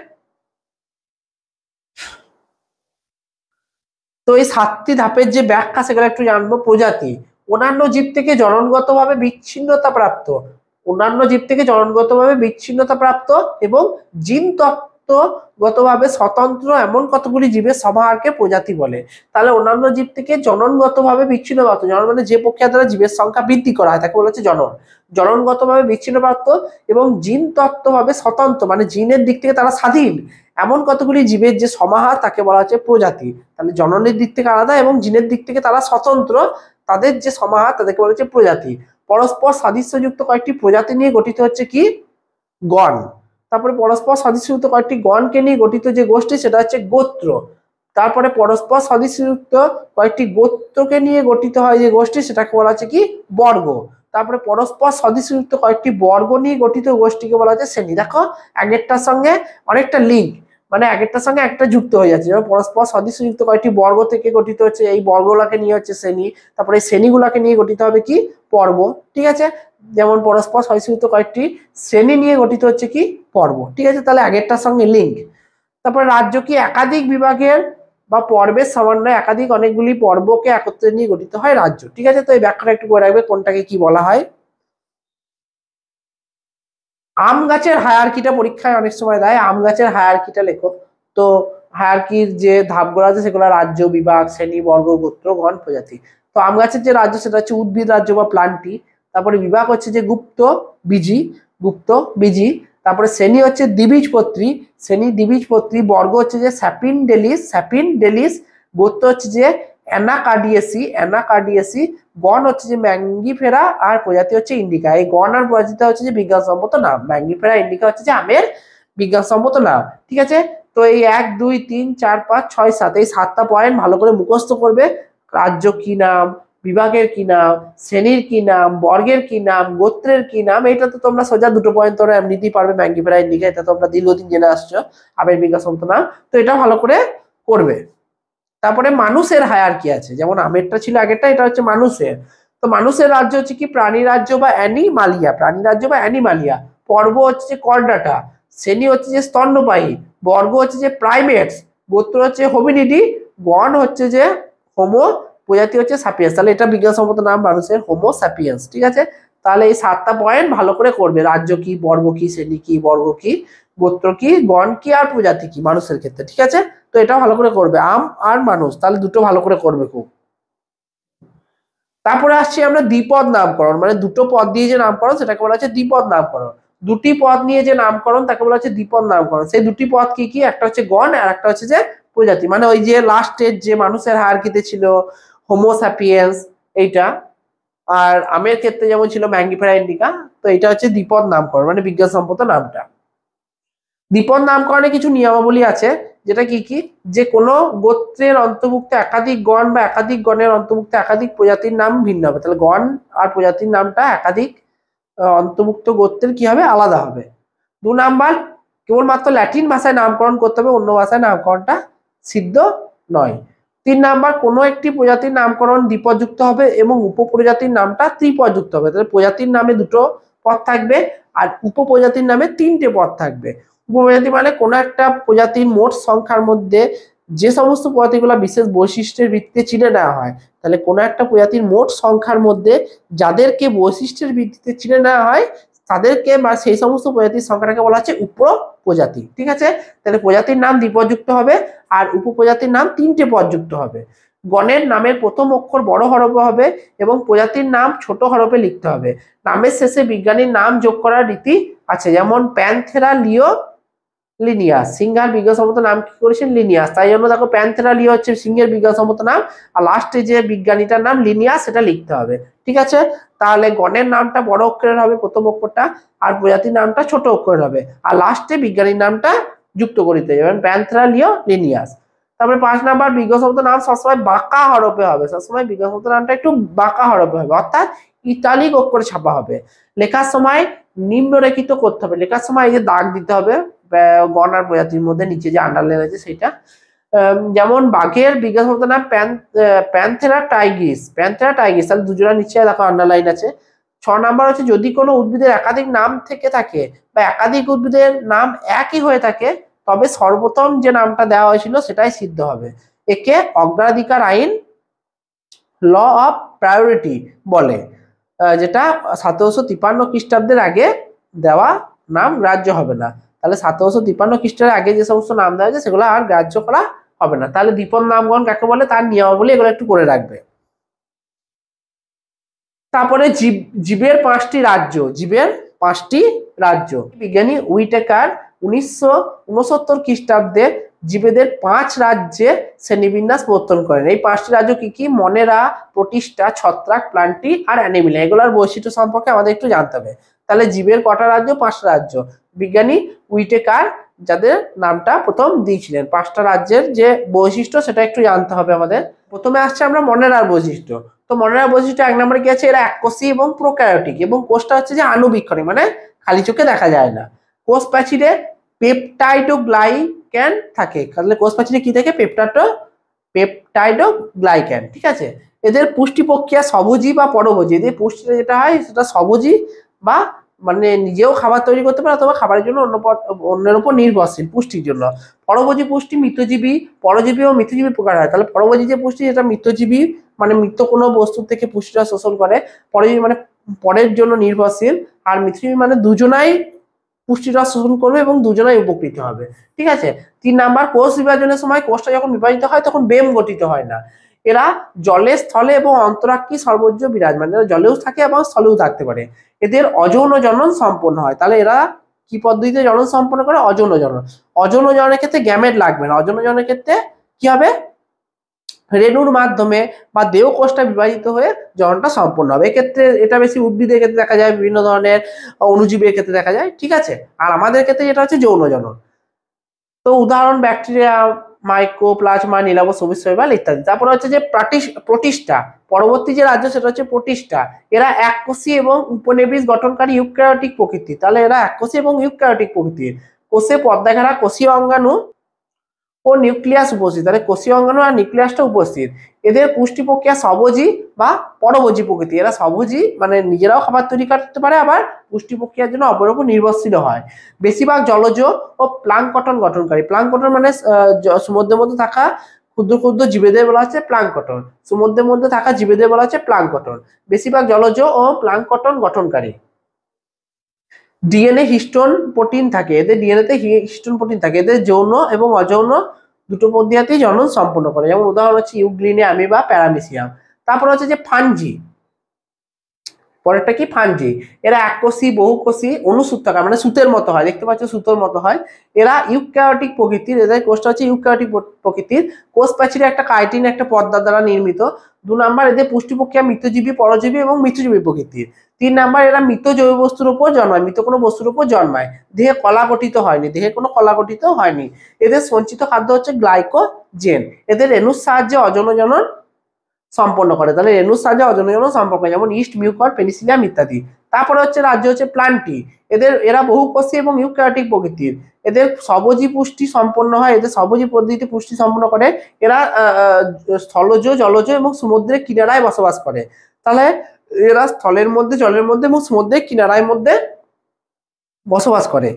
তো এই 7টি ধাপের যে ব্যাখ্যা সেগুলো একটু জানবো। প্রজাতি, অন্যান্য জীব থেকে জননগতভাবে বিচ্ছিন্নতা প্রাপ্ত এবং জিন জননগতভাবে স্বতন্ত্র এমন কতগুলি জীবের সমাহারকে প্রজাতি বলে। তাহলে অন্যান্য জীব থেকে জননগতভাবে বিচ্ছিন্নপ্রাপ্ত, জনন মানে যে প্রক্রিয়া দ্বারা জীবের সংখ্যা বৃদ্ধি করা হয় তাকে বলা হচ্ছে জনন। জননগতভাবে বিচ্ছিন্নপ্রাপ্ত এবং জিন তত্ত্বভাবে স্বতন্ত্র মানে জিনের দিক থেকে তারা স্বাধীন এমন কতগুলি জীবের যে সমাহার তাকে বলা হচ্ছে প্রজাতি। তাহলে জননের দিক থেকে আলাদা এবং জিনের দিক থেকে তারা স্বতন্ত্র, তাদের যে সমাহার তাদেরকে বলা হচ্ছে প্রজাতি। পরস্পর সাদৃশ্যযুক্ত কয়েকটি প্রজাতি নিয়ে গঠিত হচ্ছে কি গণ। তারপরে পরস্পর সাদৃশ্যযুক্ত কয়েকটি গণকে নিয়ে গঠিত যে গোষ্ঠী সেটা হচ্ছে গোত্র। তারপরে পরস্পর সাদৃশ্যযুক্ত কয়েকটি গোত্রকে নিয়ে গঠিত হয় যে গোষ্ঠী সেটাকে বলা হচ্ছে কি বর্গ। তারপরে পরস্পর সদস্যযুক্ত কয়েকটি বর্গ নিয়ে গঠিত গোষ্ঠীকে বলা হচ্ছে শ্রেণী। দেখো এক একটার সঙ্গে অনেকটা লিঙ্ক, মানে এক একটার সঙ্গে একটা যুক্ত হয়ে যাচ্ছে। যেমন পরস্পর সদস্যযুক্ত কয়েকটি বর্গ থেকে গঠিত হচ্ছে এই বর্গগুলাকে নিয়ে হচ্ছে শ্রেণী, তারপরে এই শ্রেণীগুলাকে নিয়ে গঠিত হবে কি পর্ব। ঠিক আছে, যেমন পরস্পর সদস্যযুক্ত কয়েকটি শ্রেণী নিয়ে গঠিত হচ্ছে কি পর্ব। ঠিক আছে, তাহলে এক একটার সঙ্গে লিঙ্ক। তারপরে রাজ্য কি একাধিক বিভাগের বা পর্বের সমন্বয়ে একাধিক অনেকগুলি পর্বকে একত্রে নিয়ে গঠিত হয় রাজ্য। ঠিক আছে, তো এই ব্যাখ্যাটা একটু করে রাখবে কোনটাকে কি বলা হয়। আম গাছের হায়ারকিটা পরীক্ষায় অনেক সময় দেয়, আম গাছের হায়ারকিটা লেখো। তো হায়ারকির যে ধাপগুলো আছে সেগুলো রাজ্য, বিভাগ, শ্রেণী, বর্গ, গোত্র, গণ, প্রজাতি। তো আম গাছের যে রাজ্য সেটা হচ্ছে উদ্ভিদ রাজ্য বা প্লান্টি। তারপরে বিভাগ হচ্ছে যে গুপ্ত বীজি, গুপ্ত বীজি। তারপরে শ্রেণী হচ্ছে দ্বিবীজপত্রী, শ্রেণী দ্বিবীজপত্রী। বর্গ হচ্ছে যে স্যাপিনডেলিস, স্যাপিনডেলিস। গোত্র হচ্ছে যে অ্যানাকার্ডিয়েসি, অ্যানাকার্ডিয়েসি। গণ হচ্ছে যে ম্যাঙ্গিফেরা, আর প্রজাতি হচ্ছে ইন্ডিকা। এই গণ আর প্রজাতিটা হচ্ছে যে বিজ্ঞানসম্মত নাম। ম্যাঙ্গিফেরা, ইন্ডিকা হচ্ছে যে আমের বিজ্ঞানসম্মত নাম। ঠিক আছে, তো এই 1 2 3 4 5 6 7 এই 7টা পয়েন্ট ভালো করে মুখস্থ করবে। রাজ্য কি নাম, বিভাগের কি নাম, শ্রেণীর কি নাম, বর্গের কি নাম, গোত্রের কি নাম, এটা তো তোমরা সোজা দুটো পয়েন্ট তোমরা এমনিতেই পারবে। ম্যাঙ্গিফেরা, ইন্ডিকা এটা তোমরা দীর্ঘদিন জেনে আসছো, আমের বিজ্ঞানসম্মত নাম। তো এটা ভালো করে করবে। তারপরে মানুষের হায়ারকি আছে, যেমন আমেরটা ছিল আগেরটা, এটা হচ্ছে মানুষের। তো মানুষের রাজ্য হচ্ছে কি প্রাণী রাজ্য বা অ্যানিমালিয়া, প্রাণী রাজ্য বা অ্যানিমালিয়া। পর্ব হচ্ছে যে করডাটা, শ্রেণী হচ্ছে যে স্তন্যপায়ী, বর্গ হচ্ছে যে প্রাইমেটস, গোত্র হচ্ছে হোমিনিডি, গণ হচ্ছে যে হোমো, প্রজাতি হচ্ছে সাপিয়েন্স। তাহলে এটা বিজ্ঞানসম্মত নাম মানুষের, হোমো সাপিয়েন্স। ঠিক আছে, তাহলে এই 7টা পয়েন্ট ভালো করে করবে। রাজ্য কি, বর্গ কি, শ্রেণী কি, বর্গ কি, গোত্র কি, গণ কি, আর প্রজাতি কি মানুষের ক্ষেত্রে। ঠিক আছে, তো এটা ভালো করে করবে, আম আর মানুষ, তাহলে দুটো ভালো করে করবে খুব। তারপরে আসছি আমরা দ্বিপদ নামকরণ, মানে দুটো পদ দিয়ে যে নামকরণ সেটাকে বলা হচ্ছে দ্বিপদ নামকরণ। দুটি পদ নিয়ে যে নামকরণ তাকে বলা হচ্ছে দ্বিপদ নামকরণ। সেই দুটি পদ কি কি, একটা হচ্ছে গণ আর একটা হচ্ছে যে প্রজাতি। মানে ওই যে লাস্টের যে মানুষের হায়ারকিতে ছিল হোমো স্যাপিয়েন্স এইটা, আর আমের ক্ষেত্রে যেমন ছিল ম্যাঙ্গিফেরা ইন্ডিকা। তো এটা হচ্ছে দ্বিপদ নামকরণ মানে বিজ্ঞানসম্মত নামটা। দ্বিপদ নামকরণে কিছু নিয়মাবলী আছে, যেটা কি কি, যে কোনো গোত্রের অন্তর্ভুক্ত একাধিক গণ বা একাধিক গণের অন্তর্ভুক্ত একাধিক প্রজাতির নাম ভিন্ন হবে। তাহলে গণ আর প্রজাতির নামটা একাধিক অন্তর্ভুক্ত গোত্রের কি হবে, আলাদা হবে। 2 নাম্বার, কেবলমাত্র ল্যাটিন ভাষায় নামকরণ করতে হবে, অন্য ভাষায় নামকরণটা সিদ্ধ নয়। 3 নাম্বার, কোনো একটি প্রজাতির নামকরণ দ্বিপদযুক্ত হবে এবং উপপ্রজাতির নামটা ত্রিপদযুক্ত হবে। তাহলে প্রজাতির নামে 2টো পদ থাকবে আর উপপ্রজাতির নামে 3টে পদ থাকবে। উপপ্রজাতি মানে কোনো একটা প্রজাতির মোট সংখ্যার মধ্যে যে সমস্ত প্রজাতিগুলো বিশেষ বৈশিষ্ট্যের ভিত্তিতে চিনে নেওয়া হয়, তাহলে কোনো একটা প্রজাতির মোট সংখ্যার মধ্যে যাদেরকে বৈশিষ্ট্যের ভিত্তিতে চিনে নেওয়া হয় তাদেরকে বা সেই সমস্ত প্রজাতির সংখ্যাটাকে বলা হচ্ছে উপপ্রজাতি। ঠিক আছে, তাহলে প্রজাতির নাম দ্বিপদযুক্ত হবে আর উপপ্রজাতির নাম 3টে পদযুক্ত হবে। গণের নামের প্রথম অক্ষর বড় হরফে হবে এবং প্রজাতির নাম ছোট হরফে লিখতে হবে। নামের শেষে বিজ্ঞানীর নাম যোগ করার রীতি আছে, যেমন প্যান্থেরা লিও লিনিয়াস, সিংহের বিজ্ঞানসম্মত নাম কি করেছেন লিনিয়াস, তাই জন্য দেখো প্যান্থেরা লিও হচ্ছে সিংহের বিজ্ঞানসম্মত নাম, আর লাস্টে যে বিজ্ঞানীটার নাম লিনিয়াস সেটা লিখতে হবে। ঠিক আছে, তাহলে গণের নামটা বড় অক্ষরের হবে প্রথম অক্ষরটা, আর প্রজাতির নামটা ছোট অক্ষরের হবে, আর লাস্টে বিজ্ঞানীর নামটা যুক্ত করতে যাবেন প্যান্থেরা লিও লিনিয়াস। তারপরে 5 নাম্বার, বিজ্ঞানসম্মত নাম সবসময় বাঁকা হরফে হবে, সবসময় বিজ্ঞানসম্মত নামটা একটু বাঁকা হরফে হবে, অর্থাৎ ইতালিক অক্ষরে ছাপা হবে। লেখার সময় নিম্নরেখিত করতে হবে, লেখার সময় এই যে দাগ দিতে হবে গণ আর প্রজাতির মধ্যে, নিচে যে আন্ডারলাইন আছে সেটা। যেমন বাঘের বিজ্ঞানসম্মত নাম প্যান্থেরা টাইগ্রিস, প্যান্থেরা টাইগ্রিস, তাহলে দুজোড়া নিচে দেখো আন্ডারলাইন আছে। 6 নাম্বার হচ্ছে, যদি কোনো উদ্ভিদের একাধিক নাম থেকে থাকে বা একাধিক উদ্ভিদের নাম একই হয়ে থাকে তবে সর্বপ্রথম যে নামটা দেওয়া হয়েছিল সেটাই সিদ্ধ হবে। একে অগ্রাধিকার আইন, ল অফ প্রায়োরিটি বলে, যেটা 1753 খ্রিস্টাব্দের আগে দেওয়া নাম গ্রাহ্য হবে না। তাহলে 1753 খ্রিস্টাব্দের আগে যে সমস্ত নাম দেওয়া হয়েছে সেগুলো আর গ্রাহ্য করা হবে না। তাহলে দ্বীপন নামকরণ কাকে বলে তার নিয়মাবলী এগুলো একটু করে রাখবে। তারপরে জীবের 5টি রাজ্য, জীবের 5টি রাজ্য। বিজ্ঞানী উইটেকার 1969 খ্রিস্টাব্দে জীবেদের 5 রাজ্যে শ্রেণীবিন্যাস প্রবর্তন করেন। এই 5টি রাজ্য কি কি? মনেরা, প্রোটিস্টা, ছত্রাক, প্লান্টি আর অ্যানিমিলিয়া। এগুলোর বৈশিষ্ট্য সম্পর্কে আমাদের একটু জানতে হবে। তাহলে জীবের কটা রাজ্য? 5টা রাজ্য। বিজ্ঞানী উইটেকার যাদের নামটা প্রথম দিয়েছিলেন, 5টা রাজ্যের যে বৈশিষ্ট্য সেটা একটু জানতে হবে আমাদের। প্রথমে আসছে আমরা মনেরার বৈশিষ্ট্য। তো মনেরার বৈশিষ্ট্য 1 নম্বরে কি আছে? এরা এককোষী এবং প্রোক্যারিওটিক, এবং কোষটা হচ্ছে যে আণুবীক্ষণিক, মানে খালি চোখে দেখা যায় না। কোষ প্রাচীরে পেপটাইডোগ্লাইক্যান থাকে। তাহলে কোষ প্রাচীরে কি থাকে? পেপটাইডোগ্লাইক্যান, ঠিক আছে। এদের পুষ্টি প্রক্রিয়া সবুজি বা পরভোজী। এদের পুষ্টিটা যেটা হয় সেটা সবুজি, বা মানে নিজেও খাবার তৈরি করতে পারে অথবা খাবারের জন্য অন্যের উপর নির্ভরশীল পুষ্টির জন্য। পরভোজী পুষ্টি মৃতজীবী, পরজীবী ও মৃতজীবী প্রকার হয়। তাহলে পরভোজী যে পুষ্টি এটা মৃতজীবী, মানে মৃত কোনো বস্তু থেকে পুষ্টিটা শোষণ করে। পরজীবী মানে পরের জন্য নির্ভরশীল, আর মৃতজীবী মানে দুজনাই পুষ্টিটা শোষণ করবে এবং দুজনাই উপকৃত হবে, ঠিক আছে। 3 নাম্বার, কোষ বিভাজনের সময় কোষটা যখন বিভাজিত হয় তখন বেম গঠিত হয় না। এরা জলে, স্থলে এবং অন্তরাক্ষী সর্বজ্য বিরাজমান। এরা জলেও থাকে এবং স্থলেও থাকতে পারে। এদের অযৌন জনন সম্পন্ন হয়। তাহলে এরা কি পদ্ধতিতে জনন সম্পন্ন করে? অযৌন জনন। অযৌন জননের ক্ষেত্রে গ্যামেট লাগবে না। অযৌন জননের ক্ষেত্রে কি হবে? রেণুর মাধ্যমে বা দেহ কোষটা বিভাজিত হয়ে জননটা সম্পন্ন হবে। এক্ষেত্রে এটা বেশি উদ্ভিদের ক্ষেত্রে দেখা যায়, বিভিন্ন ধরনের অণুজীবের ক্ষেত্রে দেখা যায়, ঠিক আছে। আর আমাদের ক্ষেত্রে যেটা হচ্ছে যৌন জনন। তো উদাহরণ ব্যাকটেরিয়া, মাইকোপ্লাজমা, নীলাভ, সবুজ শৈবাল ইত্যাদি। তারপরে হচ্ছে যে প্রোটিস্টা। পরবর্তী যে রাজ্য সেটা হচ্ছে প্রোটিস্টা। এরা এককোষী এবং উপনিবেশ গঠনকারী ইউক্যারিওটিক প্রকৃতি। তাহলে এরা এককোষী এবং ইউক্যারিওটিক প্রকৃতির। কোষে পর্দাঘেরা কোষীয় অঙ্গাণু ও নিউক্লিয়াস উপস্থিত। তাহলে কোষীয় অঙ্গাণু আর নিউক্লিয়াসটা উপস্থিত। এদের পুষ্টি প্রক্রিয়া সবজি বা পরভোজী প্রকৃতি। এরা সবজি মানে নিজেরাও খাবার তৈরি করতে পারে, আবার পুষ্টি প্রক্রিয়ার জন্য অপরের উপর নির্ভরশীল হয়। বেশিরভাগ জলজ ও প্লাঙ্কটন গঠনকারী। প্লাঙ্কটন মানে সমুদ্রের মধ্যে থাকা ক্ষুদ্র ক্ষুদ্র জীবেদের বলা হচ্ছে প্লাঙ্কটন। সমুদ্রের মধ্যে থাকা জীবেদের বলা হচ্ছে প্লাঙ্কটন। বেশিরভাগ জলজ ও প্লাঙ্কটন গঠনকারী। ডিএনএ হিস্টোন প্রোটিন থাকে। এদের ডিএনএতে হিস্টোন প্রোটিন থাকে। এদের যৌন এবং অযৌন দুটো পদ্ধতিতেই জনন সম্পন্ন করে। যেমন উদাহরণ হচ্ছে ইউগ্লিনে, অ্যামিবা, প্যারামিসিয়াম। তারপর হচ্ছে যে ফানজি। পরেরটা কি? ফানজি। এরা এককোষী, বহুকোষী, অনুসূত্রাকার, মানে সুতের মতো হয়, দেখতে পাচ্ছ সুতোর মতো হয়। এরা ইউক্যারিওটিক প্রকৃতির। এদের কোষটা হচ্ছে ইউক্যারিওটিক প্রকৃতির। কোষ প্রাচীরে একটা কাইটিন, একটা পর্দা দ্বারা নির্মিত। 2 নাম্বার, এদের পুষ্টি প্রক্রিয়া মৃতজীবী, পরজীবী এবং মৃতজীবী প্রকৃতির। 3 নাম্বার, এরা মৃত জৈব বস্তুর উপর জন্মায়, মৃত কোনো বস্তুর উপর জন্মায়। দেহে কলা গঠিত হয়নি, দেহে কোনো কলা গঠিত হয়নি। এদের সঞ্চিত খাদ্য হচ্ছে গ্লাইকোজেন। এদের রেণুর সাহায্যে অযৌন জনন সম্পন্ন করে। তাহলে রেণুর সাহায্যে অযৌন জনন সম্পর্ক, যেমন ইস্ট, মিউকর, পেনিসিলিয়াম ইত্যাদি। তারপরে হচ্ছে রাজ্য হচ্ছে প্লান্টি। এরা বহুকোষী এবং ইউক্যারিওটিক প্রকৃতির। এদের সবজি পুষ্টি সম্পন্ন হয়। এদের সবজি পদ্ধতিতে পুষ্টি সম্পন্ন করে। এরা স্থলজ, জলজ এবং সমুদ্রের কিনারায় বসবাস করে। তাহলে এরা স্থলের মধ্যে, জলের মধ্যে এবং সমুদ্রের কিনারায় মধ্যে বসবাস করে।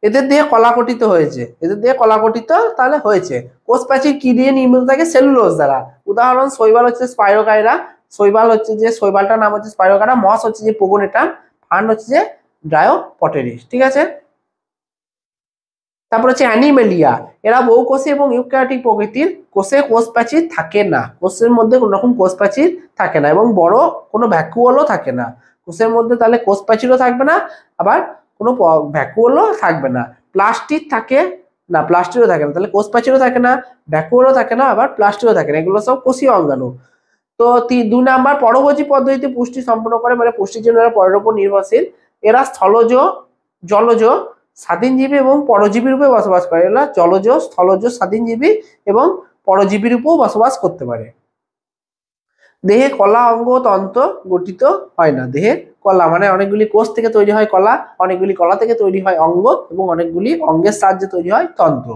এদের দেহে কলাগঠিত হয়েছে। এদের দেহে কলাগঠিত তাহলে হয়েছে। কোষ প্রাচীর কি দিয়ে নির্মিত থাকে? সেলুলোজ দ্বারা। উদাহরণ শৈবাল হচ্ছে স্পাইরোগাইরা। শৈবাল হচ্ছে যে শৈবালটার নাম হচ্ছে স্পাইরোগাইরা। মস হচ্ছে যে পোগোনেটাম। ফান্ড হচ্ছে যে ড্রায়োপটেরিস, ঠিক আছে। তারপর হচ্ছে অ্যানিমেলিয়া। এরা বহুকোষী এবং ইউক্যারিওটিক প্রকৃতির। কোষে কোষ প্রাচীর থাকে না। কোষের মধ্যে কোনো রকম কোষ প্রাচীর থাকে না এবং বড় কোনো ভ্যাকুওলও থাকে না কোষের মধ্যে। তাহলে কোষ প্রাচীরও থাকবে না, আবার কোনো ভ্যাকুওলও থাকবে না। প্লাস্টিক থাকে না, প্লাস্টিকও থাকে না। তাহলে কোষ প্রাচীরও থাকে না, ভ্যাকুওলও থাকে না, আবার প্লাস্টিকও থাকে না। এগুলো সব কোষীয় অঙ্গাণু। তো 2 নাম্বার, পরভোজী পদ্ধতিতে পুষ্টি সম্পন্ন করে, মানে পুষ্টির জন্য এরা পরের উপর নির্ভরশীল। এরা স্থলজ, জলজ, স্বাধীনজীবী এবং পরজীবী রূপে বসবাস করে। এরা জলজ, স্থলজ, স্বাধীনজীবী এবং পরজীবী রূপেও বসবাস করতে পারে। দেহে কলা, অঙ্গ, তন্ত্র গঠিত হয় না। দেহে কলা মানে অনেকগুলি কোষ থেকে তৈরি হয় কলা, অনেকগুলি কলা থেকে তৈরি হয় অঙ্গ, এবং অনেকগুলি অঙ্গের সাহায্যে তৈরি হয় তন্ত্র।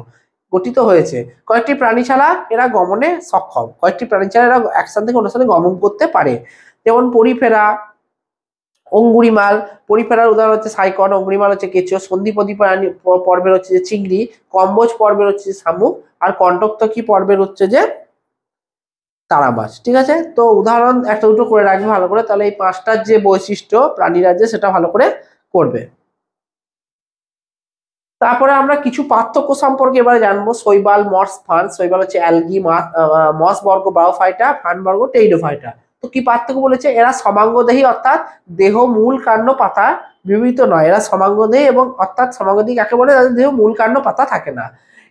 গঠিত হয়েছে। কয়েকটি প্রাণী ছাড়া এরা গমনে সক্ষম। কয়েকটি প্রাণী ছাড়া এরা এক স্থান থেকে অন্য স্থানে গমন করতে পারে। যেমন পরিফেরা, অঙ্গুরিমাল। পরিফেরার উদাহরণ হচ্ছে সাইকন, অঙ্গুরিমাল হচ্ছে কেঁচো, সন্ধিপদী প্রাণী পর্বের হচ্ছে যে চিংড়ি, কম্বোজ পর্বের হচ্ছে শামুক, আর কণ্টকতকি পর্বের হচ্ছে যে তারা মাছ, ঠিক আছে। তো উদাহরণ একটা দুটো করে রাখবে ভালো করে, তাহলে এই 5টার যে বৈশিষ্ট্য প্রাণী রাজ্যে সেটা ভালো করে করবে। তারপরে আমরা কিছু পার্থক্য সম্পর্কে এবারে জানবো। শৈবাল, মস, ফান। শৈবাল হচ্ছে অ্যালগি, মস বর্গ ব্রায়োফাইটা, ফান বর্গ টেইডোফাইটা। তো কি পার্থক্য বলেছে? এরা সমাঙ্গদেহী, অর্থাৎ দেহ, মূল, কাণ্ড, পাতা বিবৃত নয়। এরা সমাঙ্গদেহী, এবং অর্থাৎ সমাঙ্গদেহী কাকে বলে? তাদের দেহ মূল, কাণ্ড, পাতা থাকে না।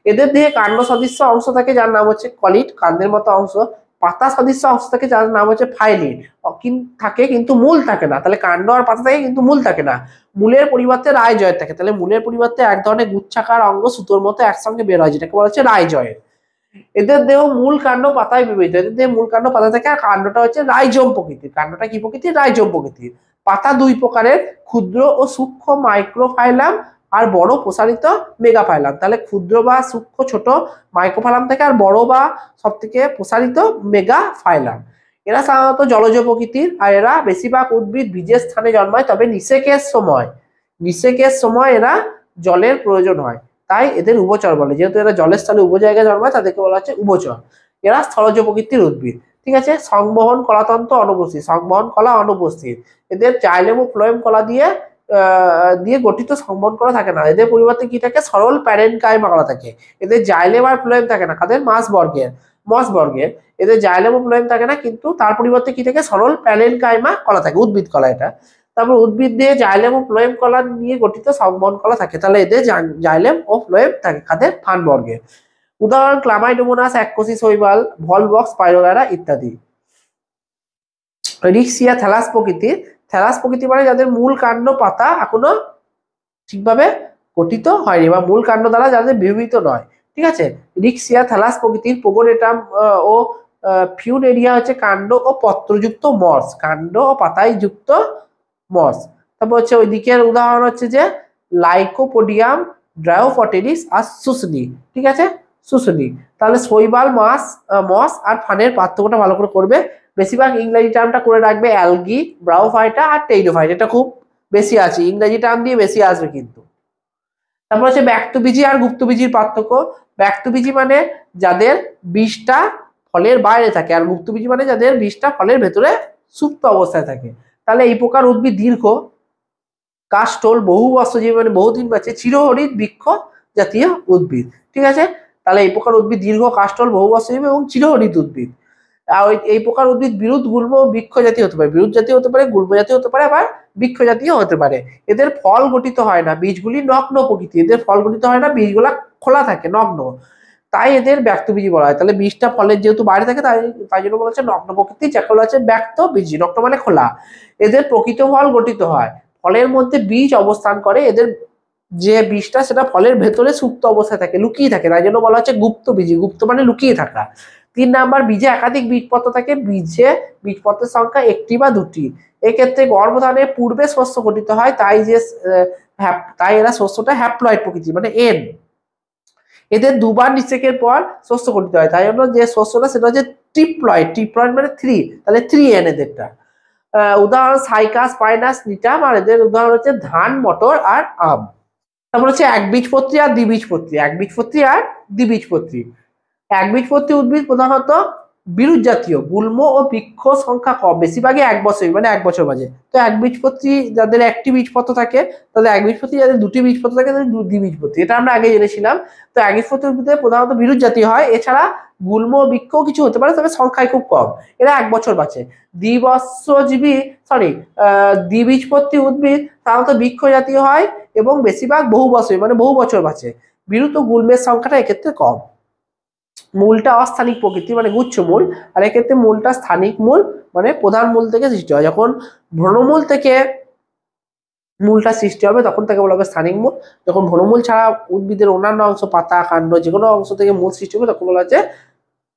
এদের দেহে কাণ্ড সদৃশ্য অংশ থাকে যার নাম হচ্ছে কলিট, কাণ্ডের মতো অংশ। পাতা সদৃশ্য অংশ থাকে যার নাম হচ্ছে ফাইলিন, থাকে কিন্তু মূল থাকে না। তাহলে কাণ্ড আর পাতা থাকে কিন্তু মূল থাকে না। মূলের পরিবর্তে রাইজয়েড থাকে। তাহলে মূলের পরিবর্তে এক ধরনের গুচ্ছাকার অঙ্গ সুতোর মতো একসঙ্গে বের হয়, যেটাকে বলা হচ্ছে রাইজয়েড। এদের দেহ মূল, কাণ্ড, পাতায় বিভাজিত। এদের দেহ মূল, কাণ্ড, পাতা থাকে, আর কাণ্ডটা হচ্ছে রাইজোম প্রকৃতির। কাণ্ডটা কি প্রকৃতির? রাইজোম প্রকৃতির। পাতা দুই প্রকারের, ক্ষুদ্র ও সূক্ষ্ম মাইক্রোফাইলাম আর বড় প্রসারিত মেগাফাইলাম। তাহলে ক্ষুদ্র বা সূক্ষ্ম ছোট মাইক্রোফাইলাম থেকে, আর বড় বা সব থেকে প্রসারিত মেগাফাইলাম। এরা সাধারণত জলজ প্রকৃতির, আর এরা বেশিরভাগ উদ্ভিদ বীজের স্থানে জন্মায়। তবে নিষেকের সময় এরা জলের প্রয়োজন হয়, তাই এদের উভচর বলে। যেহেতু এরা জলের স্থলে উভয় জায়গায় জন্মায়, তাদেরকে বলা হচ্ছে উভচর। এরা স্থলজ প্রকৃতির উদ্ভিদ। ঠিক আছে। সংবহন কলাতন্ত্র অনুপস্থিত। সংবহন কলা অনুপস্থিত। এদের জাইলেম ও ফ্লোয়েম কলা দিয়ে গঠিত সংবহন কলা থাকে না। এদের পরিবর্তে কি থাকে? সরল প্যারেনকাইমা কলা থাকে। এদের জাইলেম আর ফ্লোয়েম থাকে না। কাদের? মস বর্গের। এদের জাইলেম ও ফ্লোয়েম থাকে না, কিন্তু তার পরিবর্তে কি থাকে? সরল প্যারেনকাইমা কলা থাকে, উদ্ভিদ কলা এটা। তারপর উদ্ভিদ দিয়ে জাইলেম ও ফ্লোয়েম কলা নিয়ে গঠিত সংবহন কলা থাকে। তাহলে এদের জাইলেম ও ফ্লোয়েম থাকে। কাদের? ফান বর্গের। উদাহরণ ক্লামাইডোমোনাস, এককোষী শৈবাল, ভলবক্স, পাইরোগারা ইত্যাদি। রিক্সিয়া থ্যালাস প্রকৃতির। থ্যালাস প্রকৃতি মানে যাদের মূল, কাণ্ড, পাতা এখনো ঠিকভাবে গঠিত হয়নি, বা মূল কাণ্ড দ্বারা যাদের বিভাজিত নয়। ঠিক আছে। রিক্সিয়া থ্যালাস প্রকৃতির। পোগোনেটাম ও ফিউনেরিয়া হচ্ছে কাণ্ড ও পত্রযুক্ত মস, কাণ্ড ও পাতায় যুক্ত মস। তারপর হচ্ছে ওই দিকের উদাহরণ হচ্ছে যে লাইকোপোডিয়াম, ড্রায়োফটেরিস আর সুসনি। ঠিক আছে, সুসনি। তাহলে শৈবাল, মস আর ফানের পার্থক্যটা ভালো করে করবে। বেশিরভাগ ইংরেজি টার্মটা করে রাখবে, অ্যালগি, ব্রায়োফাইটা আর টেইডোফাইটা। এটা খুব বেশি আছে, ইংরেজি টার্ম দিয়ে বেশি আসবে কিন্তু। তারপর হচ্ছে ব্যক্তবীজী আর গুপ্তবীজির পার্থক্য। ব্যক্তবীজী মানে যাদের বীজটা ফলের বাইরে থাকে, আর গুপ্তবীজী মানে যাদের বীজটা ফলের ভেতরে সুপ্ত অবস্থায় থাকে। তাহলে এই প্রকার উদ্ভিদ দীর্ঘ, কাষ্ঠল, বহু বর্ষজীবী মানে বহুদিন বাঁচে, চিরহরিৎ বৃক্ষ জাতীয় উদ্ভিদ। ঠিক আছে। তাহলে এই প্রকার উদ্ভিদ দীর্ঘ, কাষ্ঠল, বহু বর্ষজীবী এবং চিরহরিৎ উদ্ভিদ। আর এই প্রকার উদ্ভিদ বিরুৎ, গুল্ম, বৃক্ষ জাতীয় হতে পারে। বিরুৎ জাতীয় হতে পারে, গুল্ম জাতীয় হতে পারে, আবার বৃক্ষ জাতীয় হতে পারে। এদের ফল গঠিত হয় না, বীজগুলি নগ্ন প্রকৃতি। এদের ফল গঠিত হয় না, বীজগুলা খোলা থাকে, নগ্ন। তাই এদের ব্যক্তবীজী বলা হয়। তাহলে বীজটা ফলের যেহেতু বাইরে থাকে, তাই জন্য বলা হচ্ছে নগ্ন প্রকৃতি, যাকে বলা হচ্ছে ব্যক্তবীজী। নগ্ন মানে খোলা। এদের প্রকৃত ফল গঠিত হয়, ফলের মধ্যে বীজ অবস্থান করে। এদের যে বীজটা সেটা ফলের ভেতরে সুপ্ত অবস্থায় থাকে, লুকিয়ে থাকে, তাই জন্য বলা হচ্ছে গুপ্তবীজী। গুপ্ত মানে লুকিয়ে থাকা। 3 নাম্বার, বীজে একাধিক বীজপত্র থাকে। বীজপত্রের সংখ্যা একটি বা দুটি। এক্ষেত্রে গর্ভধারণের পূর্বে শস্য গঠিত হয়, তাই এরা শস্যটা হ্যাপ্লয়েড প্রকৃতি, মানে এন। এদের দুবার নিষেকের পর শস্য গঠিত হয়, তাই জন্য যে শস্যটা সেটা হচ্ছে ট্রিপ্লয়েড। ট্রিপ্লয়েড মানে 3, তাহলে 3N এদেরটা। উদাহরণ সাইকাস, পাইনাস, নিটাম। আর এদের উদাহরণ হচ্ছে ধান, মটর আর আম। তারপর হচ্ছে একবীজপত্রী আর দ্বিবীজপত্রী। একবীজপত্রী আর দ্বিবীজপত্রী। একবীজপত্রী উদ্ভিদ প্রধানত বিরুৎ জাতীয়, গুল্ম ও বৃক্ষ সংখ্যা কম, বেশিরভাগই 1 বছর মানে 1 বছর বাজে। তো একবীজপত্রী যাদের একটি বীজপত্র থাকে, তাদের একবীজপত্রী, যাদের দুটি বীজপত্র থাকে তাদের দ্বিবীজপত্রী। এটা আমরা আগে জেনেছিলাম। তো একবীজপত্রী উদ্ভিদে প্রধানত বিরুৎ জাতীয় হয়। এছাড়া গুল্ম ও বৃক্ষ কিছু হতে পারে, তবে সংখ্যায় খুব কম। এরা 1 বছর বাঁচে। দ্বিবীজপত্রী উদ্ভিদ সাধারণত বৃক্ষ জাতীয় হয় এবং বেশিরভাগ বহু বছর বাঁচে। বিরুৎ ও গুল্মের সংখ্যাটা এক্ষেত্রে কম। মূলটা অস্থানিক প্রকৃতি মানে গুচ্ছ মূল, আর এক্ষেত্রে মূলটা স্থানিক মূল মানে প্রধান মূল থেকে সৃষ্টি হয়। যখন ভ্রূণমূল থেকে মূলটা সৃষ্টি হবে তখন তাকে বলা হবে স্থানিক মূল। যখন ভ্রূণমূল ছাড়া উদ্ভিদের অন্যান্য অংশ, পাতা, কাণ্ড, যে কোনো অংশ থেকে মূল সৃষ্টি হবে তখন বলা হচ্ছে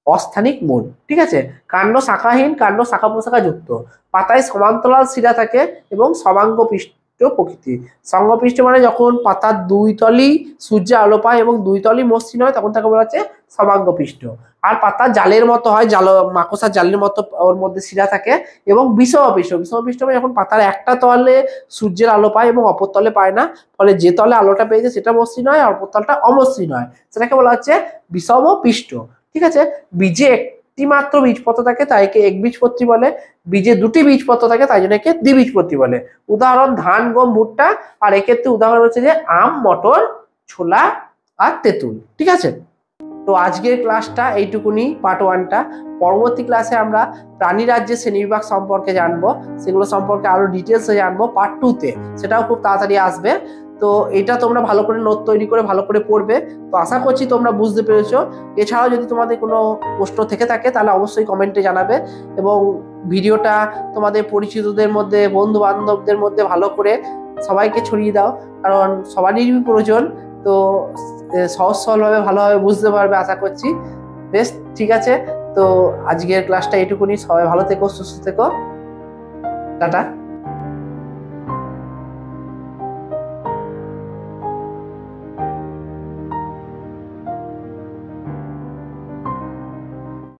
অস্থানিক মূল। ঠিক আছে। কাণ্ড শাখাহীন, কাণ্ড শাখা প্রশাখা যুক্ত। পাতায় সমান্তরাল শিরা থাকে এবং সমাঙ্গ পৃষ্ঠ প্রকৃতি। সঙ্গপৃষ্ঠ মানে যখন পাতার 2 তলই সূর্যের আলো পায় এবং 2 তলই মসৃণ হয় তখন তাকে বলা হচ্ছে সমাঙ্গ পৃষ্ঠ। আর পাতা জালের মতো হয়, মাকড়সার জালের মতো ওর মধ্যে শিরা থাকে। এবং বিষমপৃষ্ঠ। বিষমপৃষ্ঠ মানে যখন পাতার একটা তলে সূর্যের আলো পায় এবং অপর তলে পায় না, ফলে যে তলে আলোটা পেয়েছে সেটা মসৃণ হয়, আর অপর তলটা অমসৃণ হয়, সেটাকে বলা হচ্ছে বিষমপৃষ্ঠ। ঠিক আছে। বীজে একটি মাত্র বীজপত্র থাকে, তাই একে একবীজপত্রী বলে। বীজে দুটি বীজপত্র থাকে, তাই জন্য একে দ্বিবীজপত্রী বলে। উদাহরণ ধান, গম, ভুট্টা। আর এক্ষেত্রে উদাহরণ হচ্ছে যে আম, মটর, ছোলা আর তেঁতুল। ঠিক আছে, তো আজকের ক্লাসটা এইটুকুনি, পার্ট 1টা। পরবর্তী ক্লাসে আমরা প্রাণী রাজ্যের শ্রেণীবিভাগ সম্পর্কে জানবো, সেগুলো সম্পর্কে আরো ডিটেলসে জানবো পার্ট 2তে, সেটাও খুব তাড়াতাড়ি আসবে। তো এটা তোমরা ভালো করে নোট তৈরি করে ভালো করে পড়বে। তো আশা করছি তোমরা বুঝতে পেরেছো। এছাড়াও যদি তোমাদের কোনো প্রশ্ন থেকে থাকে তাহলে অবশ্যই কমেন্টে জানাবে, এবং ভিডিওটা তোমাদের পরিচিতদের মধ্যে, বন্ধু বান্ধবদের মধ্যে ভালো করে সবাইকে ছড়িয়ে দাও, কারণ সবারই প্রয়োজন। তো সহজ সরলভাবে ভালোভাবে বুঝতে পারবে আশা করছি। বেশ, ঠিক আছে, তো আজকের ক্লাসটা এইটুকুনি। সবাই ভালো থেকো, সুস্থ থেকো, টাটা।